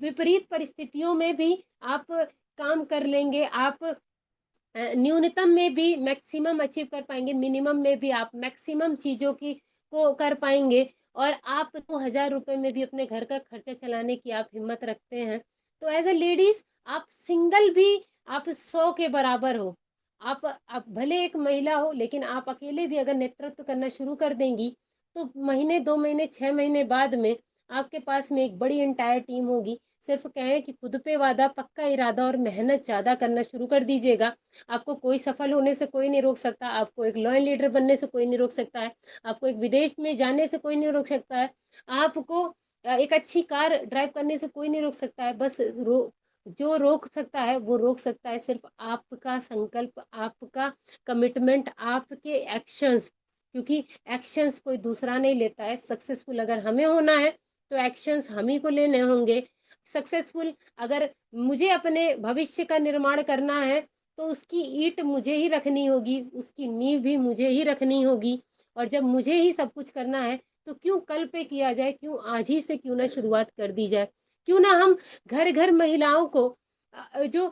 विपरीत परिस्थितियों में भी आप काम कर लेंगे, आप न्यूनतम में भी मैक्सिमम अचीव कर पाएंगे, मिनिमम में भी आप मैक्सिमम चीजों की को कर पाएंगे, और आप 2,000 रुपए में भी अपने घर का खर्चा चलाने की आप हिम्मत रखते हैं। तो एज अ लेडीज आप सिंगल भी आप 100 के बराबर हो। आप भले एक महिला हो, लेकिन आप अकेले भी अगर नेतृत्व करना शुरू कर देंगी, तो महीने 2 महीने 6 महीने बाद में आपके पास में एक बड़ी इंटायर टीम होगी। सिर्फ कहें कि खुद पे वादा, पक्का इरादा और मेहनत ज्यादा करना शुरू कर दीजिएगा। आपको कोई सफल होने से कोई नहीं रोक सकता, आपको एक लॉयल लीडर बनने से कोई नहीं रोक सकता है, आपको एक विदेश में जाने से कोई नहीं रोक सकता है, आपको एक अच्छी कार ड्राइव करने से कोई नहीं रोक सकता है। बस जो रोक सकता है वो रोक सकता है सिर्फ आपका संकल्प, आपका कमिटमेंट, आपके एक्शंस, क्योंकि एक्शंस कोई दूसरा नहीं लेता है। सक्सेसफुल अगर हमें होना है तो एक्शंस हम ही को लेने होंगे। सक्सेसफुल अगर मुझे अपने भविष्य का निर्माण करना है, तो उसकी ईंट मुझे ही रखनी होगी, उसकी नींव भी मुझे ही रखनी होगी। और जब मुझे ही सब कुछ करना है, तो क्यों कल पे किया जाए, क्यों आज ही से क्यों ना शुरुआत कर दी जाए। क्यों ना हम घर घर महिलाओं को जो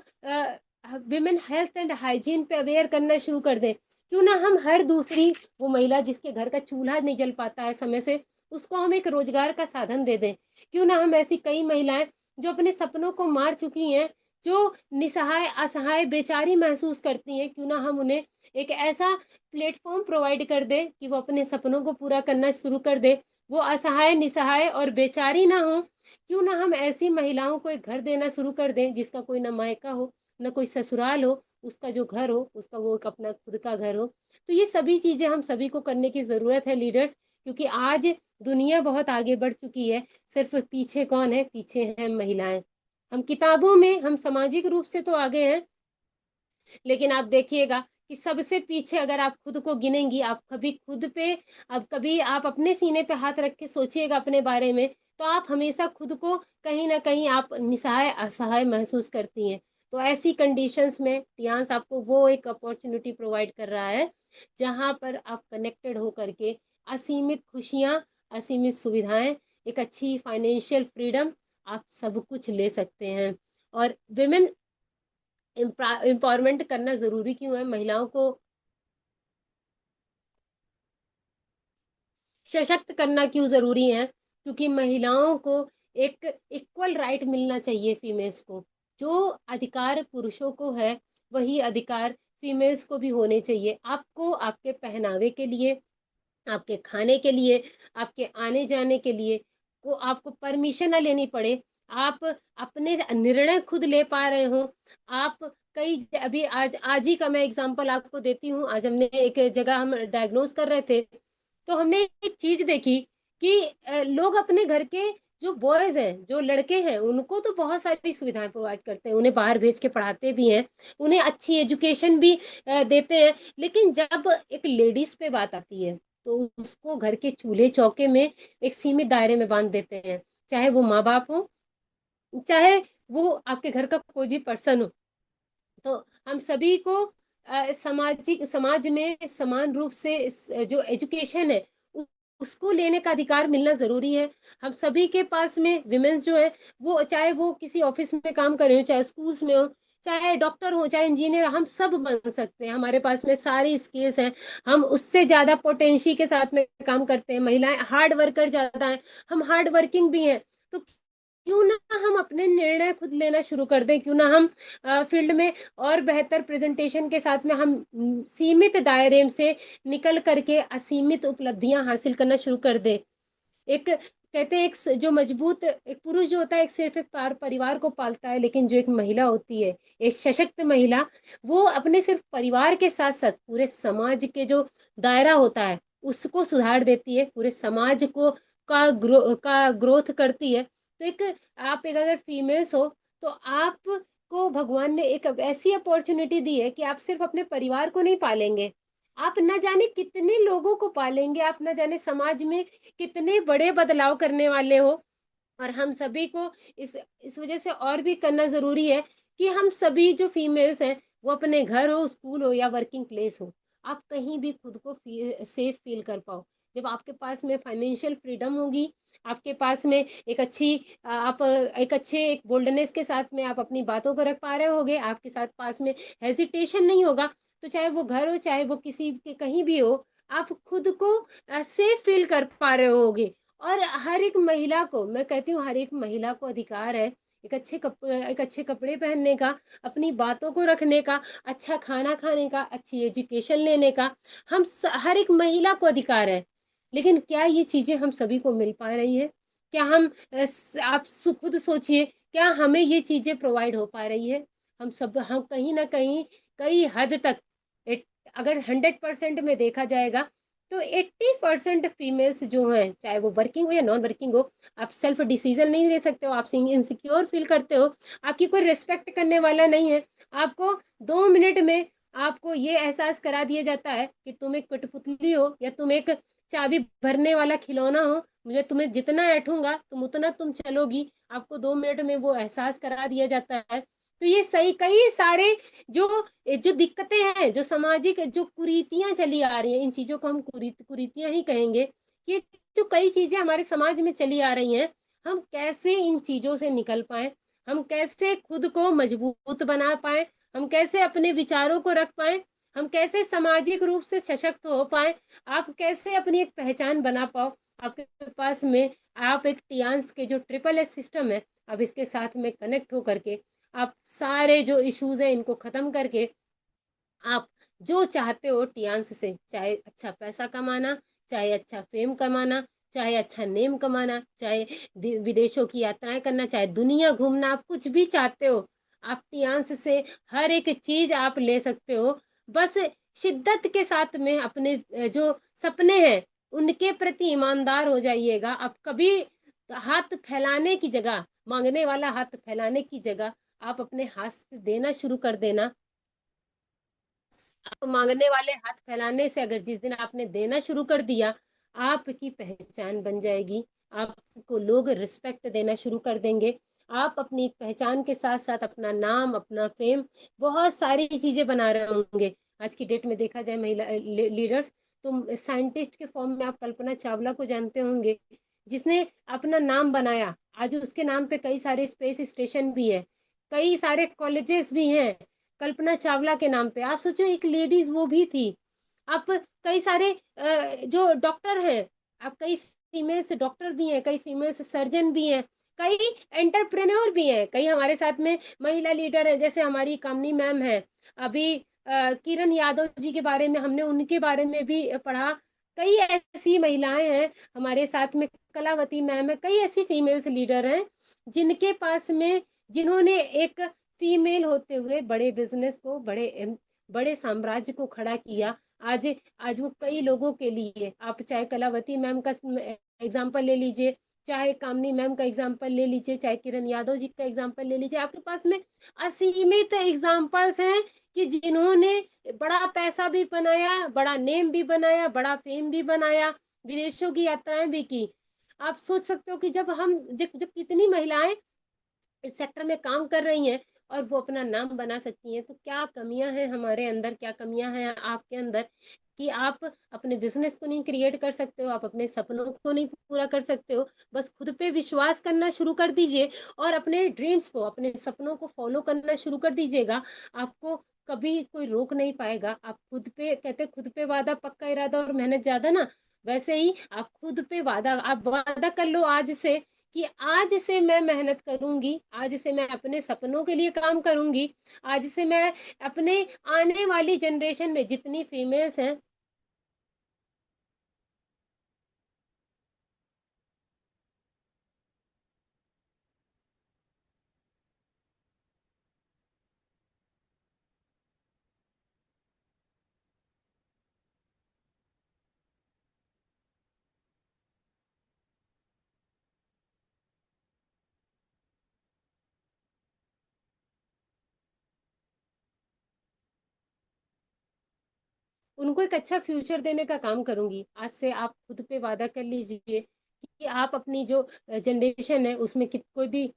विमेन हेल्थ एंड हाइजीन पे अवेयर करना शुरू कर दें। क्यों ना हम हर दूसरी वो महिला जिसके घर का चूल्हा नहीं जल पाता है समय से, उसको हम एक रोजगार का साधन दे दें। क्यों ना हम ऐसी कई महिलाएं जो अपने सपनों को मार चुकी हैं, जो निसहाय असहाय बेचारी महसूस करती हैं, क्यों ना हम उन्हें एक ऐसा प्लेटफॉर्म प्रोवाइड कर दे कि वो अपने सपनों को पूरा करना शुरू कर दे, वो असहाय निसहाय और बेचारी ना हो। क्यों ना हम ऐसी महिलाओं को एक घर देना शुरू कर दें जिसका कोई ना मायका हो, ना कोई ससुराल हो, उसका जो घर हो उसका वो एक अपना खुद का घर हो। तो ये सभी चीजें हम सभी को करने की जरूरत है लीडर्स, क्योंकि आज दुनिया बहुत आगे बढ़ चुकी है। सिर्फ पीछे कौन है, पीछे हैं महिलाएं। हम किताबों में हम सामाजिक रूप से तो आगे हैं, लेकिन आप देखिएगा कि सबसे पीछे अगर आप खुद को गिनेंगी, आप कभी खुद पे, अब कभी आप अपने सीने पे हाथ रख के सोचिएगा अपने बारे में, तो आप हमेशा खुद को कहीं ना कहीं आप निसहाय असहाय महसूस करती हैं। तो ऐसी कंडीशंस में टियांस आपको वो एक अपॉर्चुनिटी प्रोवाइड कर रहा है जहां पर आप कनेक्टेड हो करके असीमित खुशियां, असीमित सुविधाएं, एक अच्छी फाइनेंशियल फ्रीडम, आप सब कुछ ले सकते हैं। और विमेन एम्पावरमेंट करना जरूरी क्यों है, महिलाओं को सशक्त करना क्यों जरूरी है, क्योंकि महिलाओं को एक इक्वल राइट मिलना चाहिए फीमेल्स को। जो अधिकार पुरुषों को है वही अधिकार फीमेल्स को भी होने चाहिए। आपको आपके पहनावे के लिए, आपके खाने के लिए, आपके आने जाने के लिए को आपको परमिशन ना लेनी पड़े, आप अपने निर्णय खुद ले पा रहे हो। आप कई अभी आज आज ही का मैं एग्जांपल आपको देती हूँ। आज हमने एक जगह हम डायग्नोज कर रहे थे, तो हमने एक चीज देखी कि लोग अपने घर के जो बॉयज हैं, जो लड़के हैं, उनको तो बहुत सारी सुविधाएं प्रोवाइड करते हैं, उन्हें बाहर भेज के पढ़ाते भी हैं, उन्हें अच्छी एजुकेशन भी देते हैं। लेकिन जब एक लेडीज पे बात आती है, तो उसको घर के चूल्हे चौके में एक सीमित दायरे में बांध देते हैं, चाहे वो माँ बाप हो, चाहे वो आपके घर का कोई भी पर्सन हो। तो हम सभी को सामाजिक समाज में समान रूप से जो एजुकेशन है उसको लेने का अधिकार मिलना जरूरी है। हम सभी के पास में विमेंस जो है, वो चाहे वो किसी ऑफिस में काम कर रहे हो, चाहे स्कूल्स में हो, चाहे डॉक्टर हो, चाहे इंजीनियर, हम सब बन सकते हैं। हमारे पास में सारी स्किल्स हैं, हम उससे ज्यादा पोटेंशियल के साथ में काम करते हैं। महिलाएं हार्ड वर्कर ज्यादा हैं, हम हार्ड वर्किंग भी हैं। तो क्यों ना हम अपने निर्णय खुद लेना शुरू कर दें, क्यों ना हम फील्ड में और बेहतर प्रेजेंटेशन के साथ में हम सीमित दायरे से निकल करके असीमित उपलब्धियां हासिल करना शुरू कर दें। एक कहते हैं, जो मजबूत एक पुरुष जो होता है, एक सिर्फ एक परिवार को पालता है, लेकिन जो एक महिला होती है, एक सशक्त महिला, वो अपने सिर्फ परिवार के साथ साथ पूरे समाज के जो दायरा होता है उसको सुधार देती है, पूरे समाज को का ग्रोथ करती है। तो आप एक अगर फीमेल्स हो, तो आप को भगवान ने एक ऐसी अपॉर्चुनिटी दी है कि आप सिर्फ अपने परिवार को नहीं पालेंगे, आप न जाने कितने लोगों को पालेंगे, आप न जाने समाज में कितने बड़े बदलाव करने वाले हो। और हम सभी को इस वजह से और भी करना जरूरी है कि हम सभी जो फीमेल्स हैं, वो अपने घर हो, स्कूल हो या वर्किंग प्लेस हो, आप कहीं भी खुद को सेफ फील कर पाओ। जब आपके पास में फाइनेंशियल फ्रीडम होगी, आपके पास में एक अच्छी आप एक अच्छे एक बोल्डनेस के साथ में आप अपनी बातों को रख पा रहे होगे, आपके साथ पास में हेजिटेशन नहीं होगा, तो चाहे वो घर हो, चाहे वो किसी के कहीं भी हो, आप खुद को सेफ फील कर पा रहे होगे। और हर एक महिला को मैं कहती हूँ, हर एक महिला को अधिकार है एक अच्छे कपड़े पहनने का, अपनी बातों को रखने का, अच्छा खाना खाने का, अच्छी एजुकेशन लेने का। हर एक महिला को अधिकार है, लेकिन क्या ये चीजें हम सभी को मिल पा रही है? क्या हम खुद सोचिए, क्या हमें ये चीजें प्रोवाइड हो पा रही है? हम कहीं ना कहीं, कई हद तक, एट- अगर 100% में देखा जाएगा, तो 80% फीमेल्स जो हैं, चाहे वो वर्किंग हो या नॉन वर्किंग हो, आप सेल्फ डिसीजन नहीं ले सकते हो, आप इनसिक्योर फील करते हो, आपकी कोई रिस्पेक्ट करने वाला नहीं है। आपको 2 मिनट में आपको ये एहसास करा दिया जाता है कि तुम एक कठपुतली हो, या तुम एक चाबी भरने वाला खिलौना हो, मुझे तुम्हें जितना ऐठूंगा तुम उतना तुम चलोगी। आपको 2 मिनट में वो एहसास करा दिया जाता है। तो ये सही कई सारे जो जो दिक्कतें हैं, जो सामाजिक जो कुरीतियां चली आ रही हैं, इन चीजों को हम कुरीतियां ही कहेंगे। ये जो कई चीजें हमारे समाज में चली आ रही हैं, हम कैसे इन चीजों से निकल पाए, हम कैसे खुद को मजबूत बना पाए, हम कैसे अपने विचारों को रख पाए, हम कैसे सामाजिक रूप से सशक्त हो पाए, आप कैसे अपनी एक पहचान बना पाओ। आपके पास में आप एक टियान्स के जो SSS सिस्टम है, अब इसके साथ में कनेक्ट हो करके आप सारे जो इश्यूज हैं इनको खत्म करके आप जो चाहते हो टियान्स से, चाहे अच्छा पैसा कमाना, चाहे अच्छा फेम कमाना, चाहे अच्छा नेम कमाना, चाहे विदेशों की यात्राएं करना, चाहे दुनिया घूमना, आप कुछ भी चाहते हो, आप टियान्स से हर एक चीज आप ले सकते हो। बस शिद्दत के साथ में अपने जो सपने हैं उनके प्रति ईमानदार हो जाइएगा। आप कभी हाथ फैलाने की जगह, मांगने वाला हाथ फैलाने की जगह, आप अपने हाथ से देना शुरू कर देना। आप मांगने वाले हाथ फैलाने से, अगर जिस दिन आपने देना शुरू कर दिया, आपकी पहचान बन जाएगी, आपको लोग रिस्पेक्ट देना शुरू कर देंगे। आप अपनी पहचान के साथ साथ अपना नाम, अपना फेम, बहुत सारी चीजें बना रहे होंगे। आज की डेट में देखा जाए महिला लीडर्स, तो साइंटिस्ट के फॉर्म में आप कल्पना चावला को जानते होंगे, जिसने अपना नाम बनाया। आज उसके नाम पे कई सारे स्पेस स्टेशन भी है, कई सारे कॉलेजेस भी हैं कल्पना चावला के नाम पे। आप सोचो, एक लेडीज वो भी थी। आप कई सारे जो डॉक्टर हैं, आप कई फीमेल्स डॉक्टर भी हैं, कई फीमेल्स सर्जन भी हैं, कई एंटरप्रेन्योर भी हैं, कई हमारे साथ में महिला लीडर हैं, जैसे हमारी कामनी मैम है। अभी किरण यादव जी के बारे में हमने उनके बारे में भी पढ़ा। कई ऐसी महिलाएं हैं हमारे साथ में, कलावती मैम है, कई ऐसी फीमेल्स लीडर हैं जिनके पास में, जिन्होंने एक फीमेल होते हुए बड़े बिजनेस को, बड़े साम्राज्य को खड़ा किया। आज आज वो कई लोगों के लिए, आप चाहे कलावती मैम का एग्जाम्पल ले लीजिए, चाहे कामनी मैम का एग्जाम्पल ले लीजिए, चाहे किरण यादव जी का एग्जाम्पल ले लीजिए, आपके पास में असीमित एग्जाम्पल्स हैं कि जिन्होंने बड़ा पैसा भी बनाया, बड़ा नेम भी बनाया, बड़ा फेम भी बनाया, विदेशों की यात्राएं भी की। आप सोच सकते हो कि जब कितनी महिलाएं इस सेक्टर में काम कर रही हैं और वो अपना नाम बना सकती हैं, तो क्या कमियां हैं हमारे अंदर, क्या कमियां हैं आपके अंदर, कि आप अपने बिजनेस को नहीं क्रिएट कर सकते हो, आप अपने सपनों को नहीं पूरा कर सकते हो। बस खुद पे विश्वास करना शुरू कर दीजिए और अपने ड्रीम्स को, अपने सपनों को फॉलो करना शुरू कर दीजिएगा। आपको कभी कोई रोक नहीं पाएगा। आप खुद पे, कहते खुद पे वादा पक्का इरादा और मेहनत ज्यादा ना, वैसे ही आप खुद पे वादा, आप वादा कर लो आज से कि आज से मैं मेहनत करूंगी, आज से मैं अपने सपनों के लिए काम करूंगी, आज से मैं अपने आने वाली जनरेशन में जितनी फीमेल्स हैं। उनको एक अच्छा फ्यूचर देने का काम करूंगी। आज से आप खुद पे वादा कर लीजिए कि आप अपनी जो जनरेशन है उसमें कोई भी।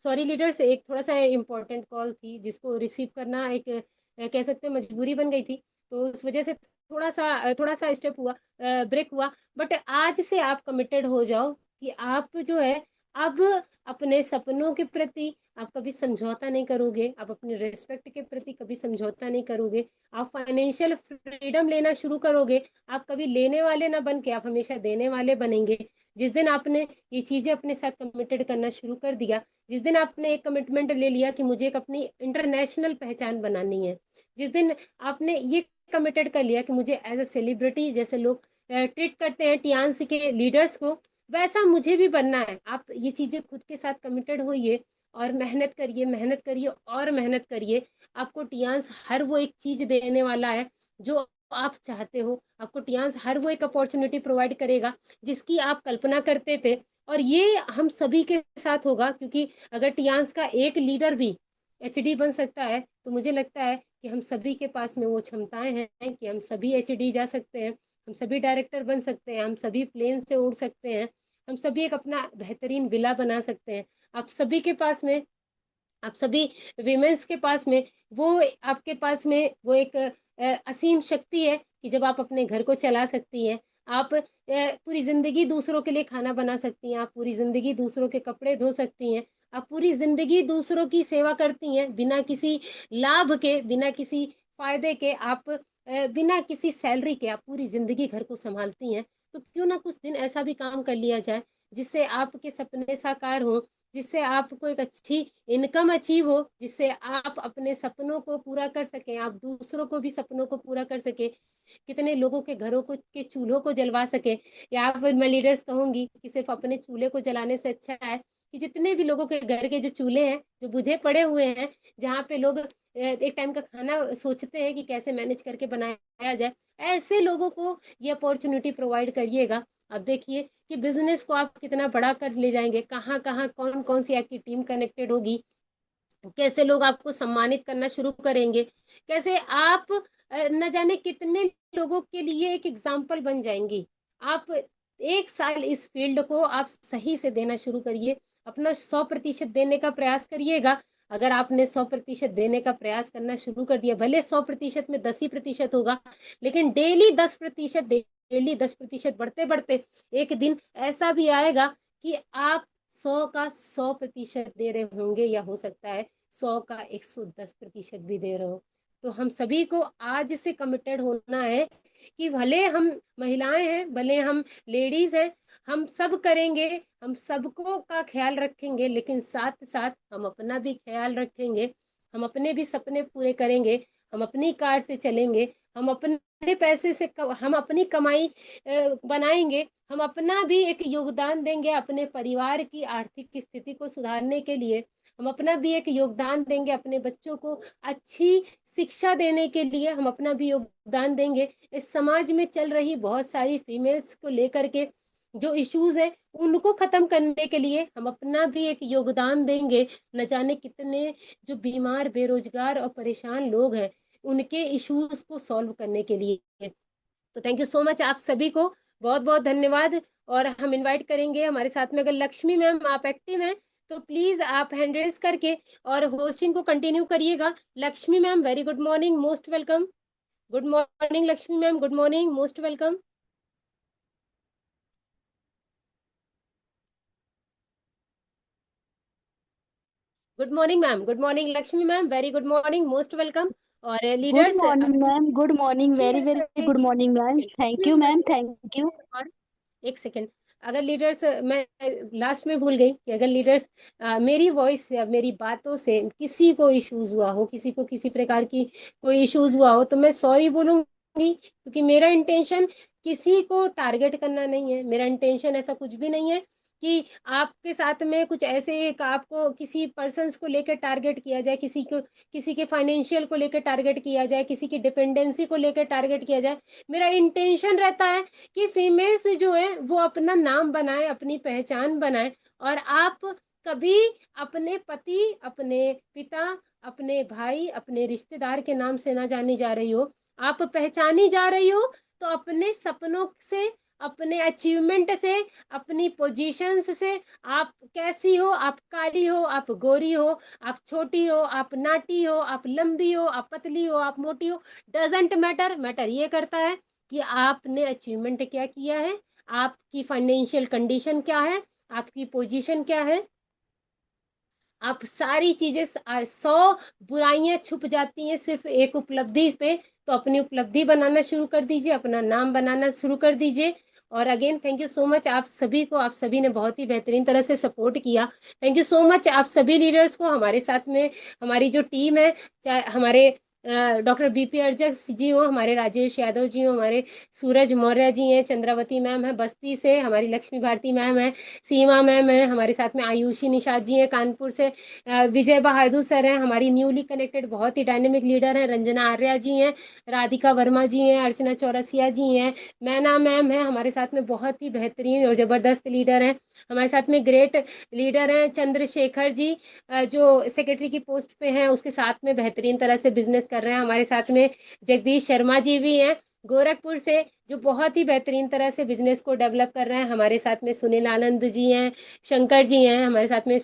सॉरी लीडर्स, एक थोड़ा सा इम्पोर्टेंट कॉल थी जिसको रिसीव करना एक कह सकते हैं मजबूरी बन गई थी। तो उस वजह से थोड़ा सा स्टेप हुआ, ब्रेक हुआ। बट आज से आप कमिटेड हो जाओ कि आप जो है अब अपने सपनों के प्रति आप कभी समझौता नहीं करोगे, आप अपनी रिस्पेक्ट के प्रति कभी समझौता नहीं करोगे, आप फाइनेंशियल फ्रीडम लेना शुरू करोगे। आप कभी लेने वाले ना बन के आप हमेशा देने वाले बनेंगे। जिस दिन आपने ये चीजें अपने साथ कमिटेड करना शुरू कर दिया, जिस दिन आपने एक कमिटमेंट ले लिया कि मुझे एक अपनी इंटरनेशनल पहचान बनानी है, जिस दिन आपने ये कमिटेड कर लिया कि मुझे एज अ सेलिब्रिटी जैसे लोग ट्रीट करते हैं टियान्स के लीडर्स को, वैसा मुझे भी बनना है। आप ये चीजें खुद के साथ कमिटेड होइए और मेहनत करिए, मेहनत करिए और मेहनत करिए। आपको टियान्स हर वो एक चीज देने वाला है जो आप चाहते हो। आपको टियान्स हर वो एक अपॉर्चुनिटी प्रोवाइड करेगा जिसकी आप कल्पना करते थे। और ये हम सभी के साथ होगा, क्योंकि अगर टियान्स का एक लीडर भी एचडी बन सकता है तो मुझे लगता है कि हम सभी के पास में वो क्षमताएं हैं कि हम सभी एचडी जा सकते हैं, हम सभी डायरेक्टर बन सकते हैं, हम सभी प्लेन से उड़ सकते हैं, हम सभी एक अपना बेहतरीन विला बना सकते हैं। आप सभी के पास में, आप सभी विमेंस के पास में वो, आपके पास में वो एक असीम शक्ति है कि जब आप अपने घर को चला सकती हैं, आप पूरी जिंदगी दूसरों के लिए खाना बना सकती हैं, आप पूरी जिंदगी दूसरों के कपड़े धो सकती हैं, आप पूरी जिंदगी दूसरों की सेवा करती हैं बिना किसी लाभ के, बिना किसी फायदे के, आप बिना किसी सैलरी के आप पूरी जिंदगी घर को संभालती हैं। तो क्यों ना कुछ दिन ऐसा भी काम कर लिया जाए जिससे आपके सपने साकार हो, जिससे आपको एक अच्छी इनकम अचीव हो, जिससे आप अपने सपनों को पूरा कर सकें, आप दूसरों को भी सपनों को पूरा कर सके, कितने लोगों के घरों को के चूल्हों को जलवा सके। या फिर मैं लीडर्स कहूंगी कि सिर्फ अपने चूल्हे को जलाने से अच्छा है कि जितने भी लोगों के घर के जो चूल्हे हैं जो बुझे पड़े हुए हैं, जहाँ पे लोग एक टाइम का खाना सोचते हैं कि कैसे मैनेज करके बनाया जाए, ऐसे लोगों को ये अपॉर्चुनिटी प्रोवाइड करिएगा। अब देखिए कि बिजनेस को आप कितना बड़ा कर ले जाएंगे, कहाँ कहाँ कौन कौन सी आपकी टीम कनेक्टेड होगी, कैसे लोग आपको सम्मानित करना शुरू करेंगे, कैसे आप न जाने कितने लोगों के लिए एक एग्जाम्पल बन जाएंगी। आप एक साल इस फील्ड को आप सही से देना शुरू करिए, अपना 100% देने का प्रयास करिएगा। अगर आपने 100% देने का प्रयास करना शुरू कर दिया, भले 100% में 10% होगा, लेकिन डेली 10%, डेली 10% बढ़ते बढ़ते एक दिन ऐसा भी आएगा कि आप 100 का 100% दे रहे होंगे, या हो सकता है 100 का 110% भी दे रहे हो। तो हम सभी को आज से कमिटेड होना है कि भले हम महिलाएं हैं, भले हम लेडीज हैं, हम सब करेंगे, हम सबको का ख्याल रखेंगे, लेकिन साथ साथ हम अपना भी ख्याल रखेंगे। हम अपने भी सपने पूरे करेंगे, हम अपनी कार से चलेंगे, हम अपने पैसे से हम अपनी कमाई बनाएंगे, हम अपना भी एक योगदान देंगे अपने परिवार की आर्थिक स्थिति को सुधारने के लिए, हम अपना भी एक योगदान देंगे अपने बच्चों को अच्छी शिक्षा देने के लिए, हम अपना भी योगदान देंगे इस समाज में चल रही बहुत सारी फीमेल्स को लेकर के जो इश्यूज है उनको खत्म करने के लिए हम अपना भी एक योगदान देंगे। न जाने कितने जो बीमार बेरोजगार और परेशान लोग हैं उनके इश्यूज को सॉल्व करने के लिए। तो थैंक यू सो मच आप सभी को, बहुत बहुत धन्यवाद। और हम इनवाइट करेंगे हमारे साथ में, अगर लक्ष्मी मैम आप एक्टिव हैं तो प्लीज आप हैंड रेज करके और होस्टिंग को कंटिन्यू करिएगा। Lakshmi ma'am very good morning, most welcome. Good morning Lakshmi ma'am, good morning, most welcome. Good morning ma'am, good morning Lakshmi ma'am, very good morning, most welcome. और good leaders morning ma'am, good morning, very very good morning ma'am. Thank you ma'am, thank you. और एक second, अगर leaders, मैं last में भूल गई कि अगर लीडर्स मेरी वॉइस या मेरी बातों से किसी को इश्यूज हुआ हो, किसी को किसी प्रकार की कोई इश्यूज हुआ हो तो मैं सॉरी बोलूंगी, क्योंकि मेरा इंटेंशन किसी को टारगेट करना नहीं है, मेरा इंटेंशन ऐसा कुछ भी नहीं है कि आपके साथ में कुछ ऐसे एक आपको किसी पर्सन्स को लेकर टारगेट किया जाए, किसी को किसी के फाइनेंशियल को लेकर टारगेट किया जाए, किसी की डिपेंडेंसी को लेकर टारगेट किया जाए। मेरा इंटेंशन रहता है कि फीमेल्स जो है वो अपना नाम बनाए, अपनी पहचान बनाए। और आप कभी अपने पति, अपने पिता, अपने भाई, अपने रिश्तेदार के नाम से ना जानी जा रही हो, आप पहचानी जा रही हो तो अपने सपनों से, अपने अचीवमेंट से, अपनी पोजीशंस से। आप कैसी हो, आप काली हो, आप गोरी हो, आप छोटी हो, आप नाटी हो, आप लंबी हो, आप पतली हो, आप मोटी हो, डजेंट मैटर। मैटर ये करता है कि आपने अचीवमेंट क्या किया है, आपकी फाइनेंशियल कंडीशन क्या है, आपकी पोजीशन क्या है। आप सारी चीजें 100 बुराइयां छुप जाती हैं सिर्फ एक उपलब्धि पे। तो अपनी उपलब्धि बनाना शुरू कर दीजिए, अपना नाम बनाना शुरू कर दीजिए। और again thank you so much आप सभी को, आप सभी ने बहुत ही बेहतरीन तरह से सपोर्ट किया। थैंक यू सो मच आप सभी लीडर्स को, हमारे साथ में हमारी जो टीम है, चाहे हमारे डॉक्टर बीपी अर्जक जी हो, हमारे राजेश यादव जी हो, हमारे सूरज मौर्य जी हैं, चंद्रावती मैम है बस्ती से, हमारी लक्ष्मी भारती मैम है, सीमा मैम है, हमारे साथ में आयुषी निषाद जी हैं कानपुर से, विजय बहादुर सर हैं, हमारी न्यूली कनेक्टेड बहुत ही डायनेमिक लीडर हैं, रंजना आर्या जी हैं, राधिका वर्मा जी हैं, अर्चना चौरसिया जी हैं, मैना मैम है हमारे साथ में, बहुत ही बेहतरीन और जबरदस्त लीडर हैं। हमारे साथ में ग्रेट लीडर हैं चंद्रशेखर जी, जो सेक्रेटरी की पोस्ट पे हैं, उसके साथ में बेहतरीन तरह से बिजनेस कर रहे हैं। हमारे साथ में जगदीश शर्मा जी भी हैं गोरखपुर से, जो बहुत ही बेहतरीन तरह से बिजनेस को डेवलप कर रहे हैं। हमारे साथ में सुनील आनंद जी हैं, शंकर जी हैं, हमारे साथ में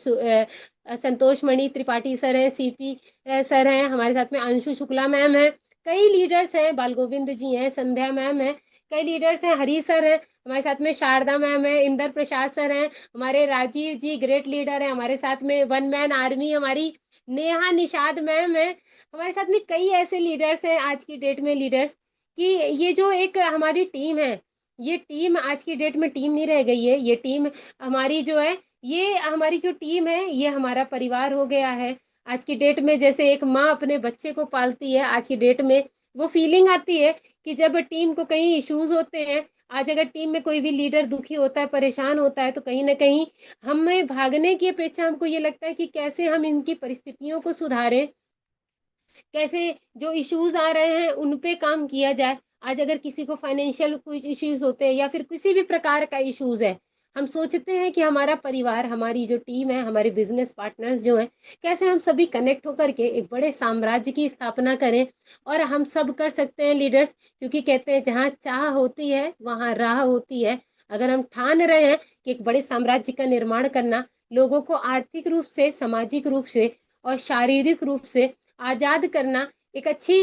संतोष मणि त्रिपाठी सर हैं, सीपी सर हैं, हमारे साथ में अंशु शुक्ला मैम है, कई लीडर्स हैं, बाल गोविंद जी हैं, संध्या मैम है, कई लीडर्स हैं, हरी सर हैं, हमारे साथ में शारदा मैम है, इंदर प्रसाद सर हैं, हमारे राजीव जी ग्रेट लीडर हैं, हमारे साथ में वन मैन आर्मी हमारी नेहा निषाद मैम है। हमारे साथ में कई ऐसे लीडर्स हैं आज की डेट में, लीडर्स कि ये जो एक हमारी टीम है, ये टीम आज की डेट में टीम नहीं रह गई है, ये टीम हमारी जो है, ये हमारी जो टीम है ये हमारा परिवार हो गया है। आज की डेट में जैसे एक माँ अपने बच्चे को पालती है, आज की डेट में वो फीलिंग आती है कि जब टीम को कहीं इश्यूज होते हैं, आज अगर टीम में कोई भी लीडर दुखी होता है, परेशान होता है, तो कहीं ना कहीं हमें भागने की अपेक्षा हमको ये लगता है कि कैसे हम इनकी परिस्थितियों को सुधारें, कैसे जो इश्यूज आ रहे हैं उन पे काम किया जाए। आज अगर किसी को फाइनेंशियल कुछ इश्यूज होते हैं या फिर किसी भी प्रकार का इश्यूज है, हम सोचते हैं कि हमारा परिवार, हमारी जो टीम है, हमारे बिजनेस पार्टनर्स जो हैं, कैसे हम सभी कनेक्ट होकर के एक बड़े साम्राज्य की स्थापना करें। और हम सब कर सकते हैं लीडर्स, क्योंकि कहते हैं जहाँ चाह होती है वहाँ राह होती है। अगर हम ठान रहे हैं कि एक बड़े साम्राज्य का निर्माण करना, लोगों को आर्थिक रूप से, सामाजिक रूप से और शारीरिक रूप से आजाद करना, एक अच्छी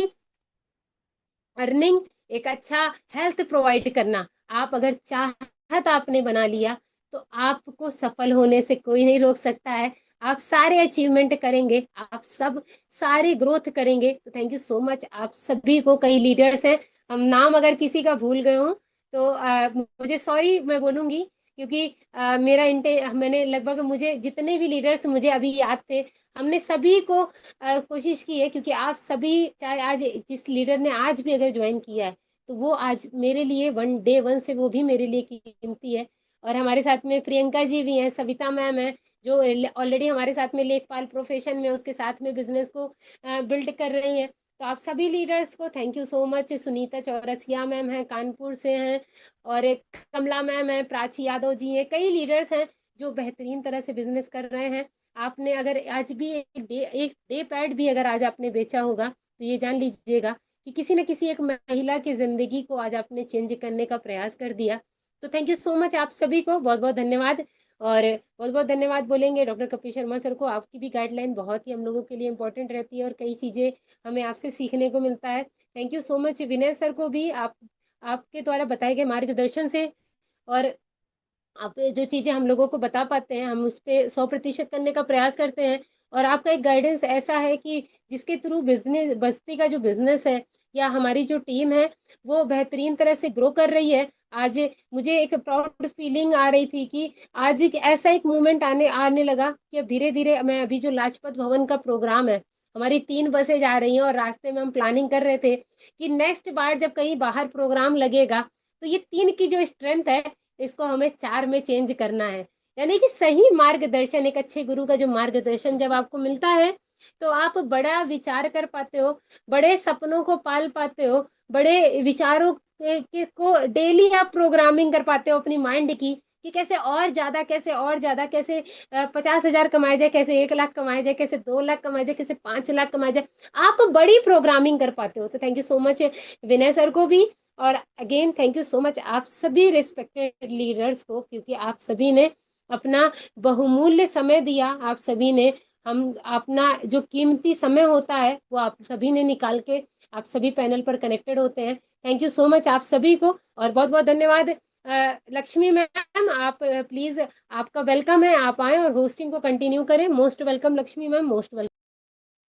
अर्निंग, एक अच्छा हेल्थ प्रोवाइड करना, आप अगर चाहत आपने बना लिया तो आपको सफल होने से कोई नहीं रोक सकता है। आप सारे अचीवमेंट करेंगे, आप सब सारे ग्रोथ करेंगे। तो थैंक यू सो मच आप सभी को, कई लीडर्स हैं, हम नाम अगर किसी का भूल गए हो तो मुझे सॉरी मैं बोलूंगी क्योंकि मेरा मैंने लगभग, मुझे जितने भी लीडर्स मुझे अभी याद थे, हमने सभी को कोशिश की है, क्योंकि आप सभी, चाहे आज जिस लीडर ने आज भी अगर ज्वाइन किया है, तो वो आज मेरे लिए डे 1 से वो भी मेरे लिए कीमती है। और हमारे साथ में प्रियंका जी भी हैं, सविता मैम है, जो ऑलरेडी हमारे साथ में लेखपाल प्रोफेशन में उसके साथ में बिजनेस को बिल्ड कर रही हैं। तो आप सभी लीडर्स को thank you so much. Sunita Chaurasia ma'am है, कानपुर से हैं, और एक कमला मैम है, प्राची यादव जी हैं, कई लीडर्स हैं जो बेहतरीन तरह से बिजनेस कर रहे हैं। आपने अगर आज भी एक डे पैड भी अगर आज आपने बेचा होगा, तो ये जान लीजिएगा कि किसी न किसी एक महिला की जिंदगी को आज आपने चेंज करने का प्रयास कर दिया। तो थैंक यू सो मच आप सभी को, बहुत बहुत धन्यवाद। और बहुत बहुत धन्यवाद बोलेंगे डॉक्टर कपिल शर्मा सर को। आपकी भी गाइडलाइन बहुत ही हम लोगों के लिए इंपॉर्टेंट रहती है, और कई चीज़ें हमें आपसे सीखने को मिलता है। Thank you so much Vinay sir को भी, आप आपके द्वारा बताए गए मार्गदर्शन से, और आप जो चीजें हम लोगों को बता पाते हैं, हम उस पे 100% करने का प्रयास करते हैं। और आपका एक गाइडेंस ऐसा है कि जिसके थ्रू बिजनेस, बस्ती का जो बिजनेस है या हमारी जो टीम है, वो बेहतरीन तरह से ग्रो कर रही है। आज मुझे एक प्राउड फीलिंग आ रही थी कि आज एक ऐसा एक मोमेंट आने आने लगा कि अब धीरे धीरे, मैं अभी जो लाजपत भवन का प्रोग्राम है, हमारी 3 बसें जा रही हैं, और रास्ते में हम प्लानिंग कर रहे थे कि नेक्स्ट बार जब कहीं बाहर प्रोग्राम लगेगा, तो ये 3 की जो स्ट्रेंथ है, इसको हमें 4 में चेंज करना है। यानी कि सही मार्गदर्शन, एक अच्छे गुरु का जो मार्गदर्शन जब आपको मिलता है, तो आप बड़ा विचार कर पाते हो, बड़े सपनों को पाल पाते हो, बड़े विचारों को डेली आप प्रोग्रामिंग कर पाते हो अपनी माइंड की, कि कैसे और ज्यादा, कैसे और ज्यादा, कैसे 50,000 कमाया जाए, कैसे 1 लाख कमाया जाए, कैसे 2 लाख कमाया जाए, कैसे 5 लाख कमाया जाए। आप बड़ी प्रोग्रामिंग कर पाते हो। तो thank you so much Vinay sir को भी। और again thank you so much आप सभी रिस्पेक्टेड लीडर्स को, क्योंकि आप सभी ने अपना बहुमूल्य समय दिया। आप सभी ने, हम अपना जो कीमती समय होता है, वो आप सभी ने निकाल के आप सभी पैनल पर कनेक्टेड होते हैं। थैंक यू सो मच आप सभी को, और बहुत बहुत धन्यवाद। लक्ष्मी मैम, आप प्लीज, आपका वेलकम है, आप आए और होस्टिंग को कंटिन्यू करें। Most welcome Lakshmi ma'am, most welcome.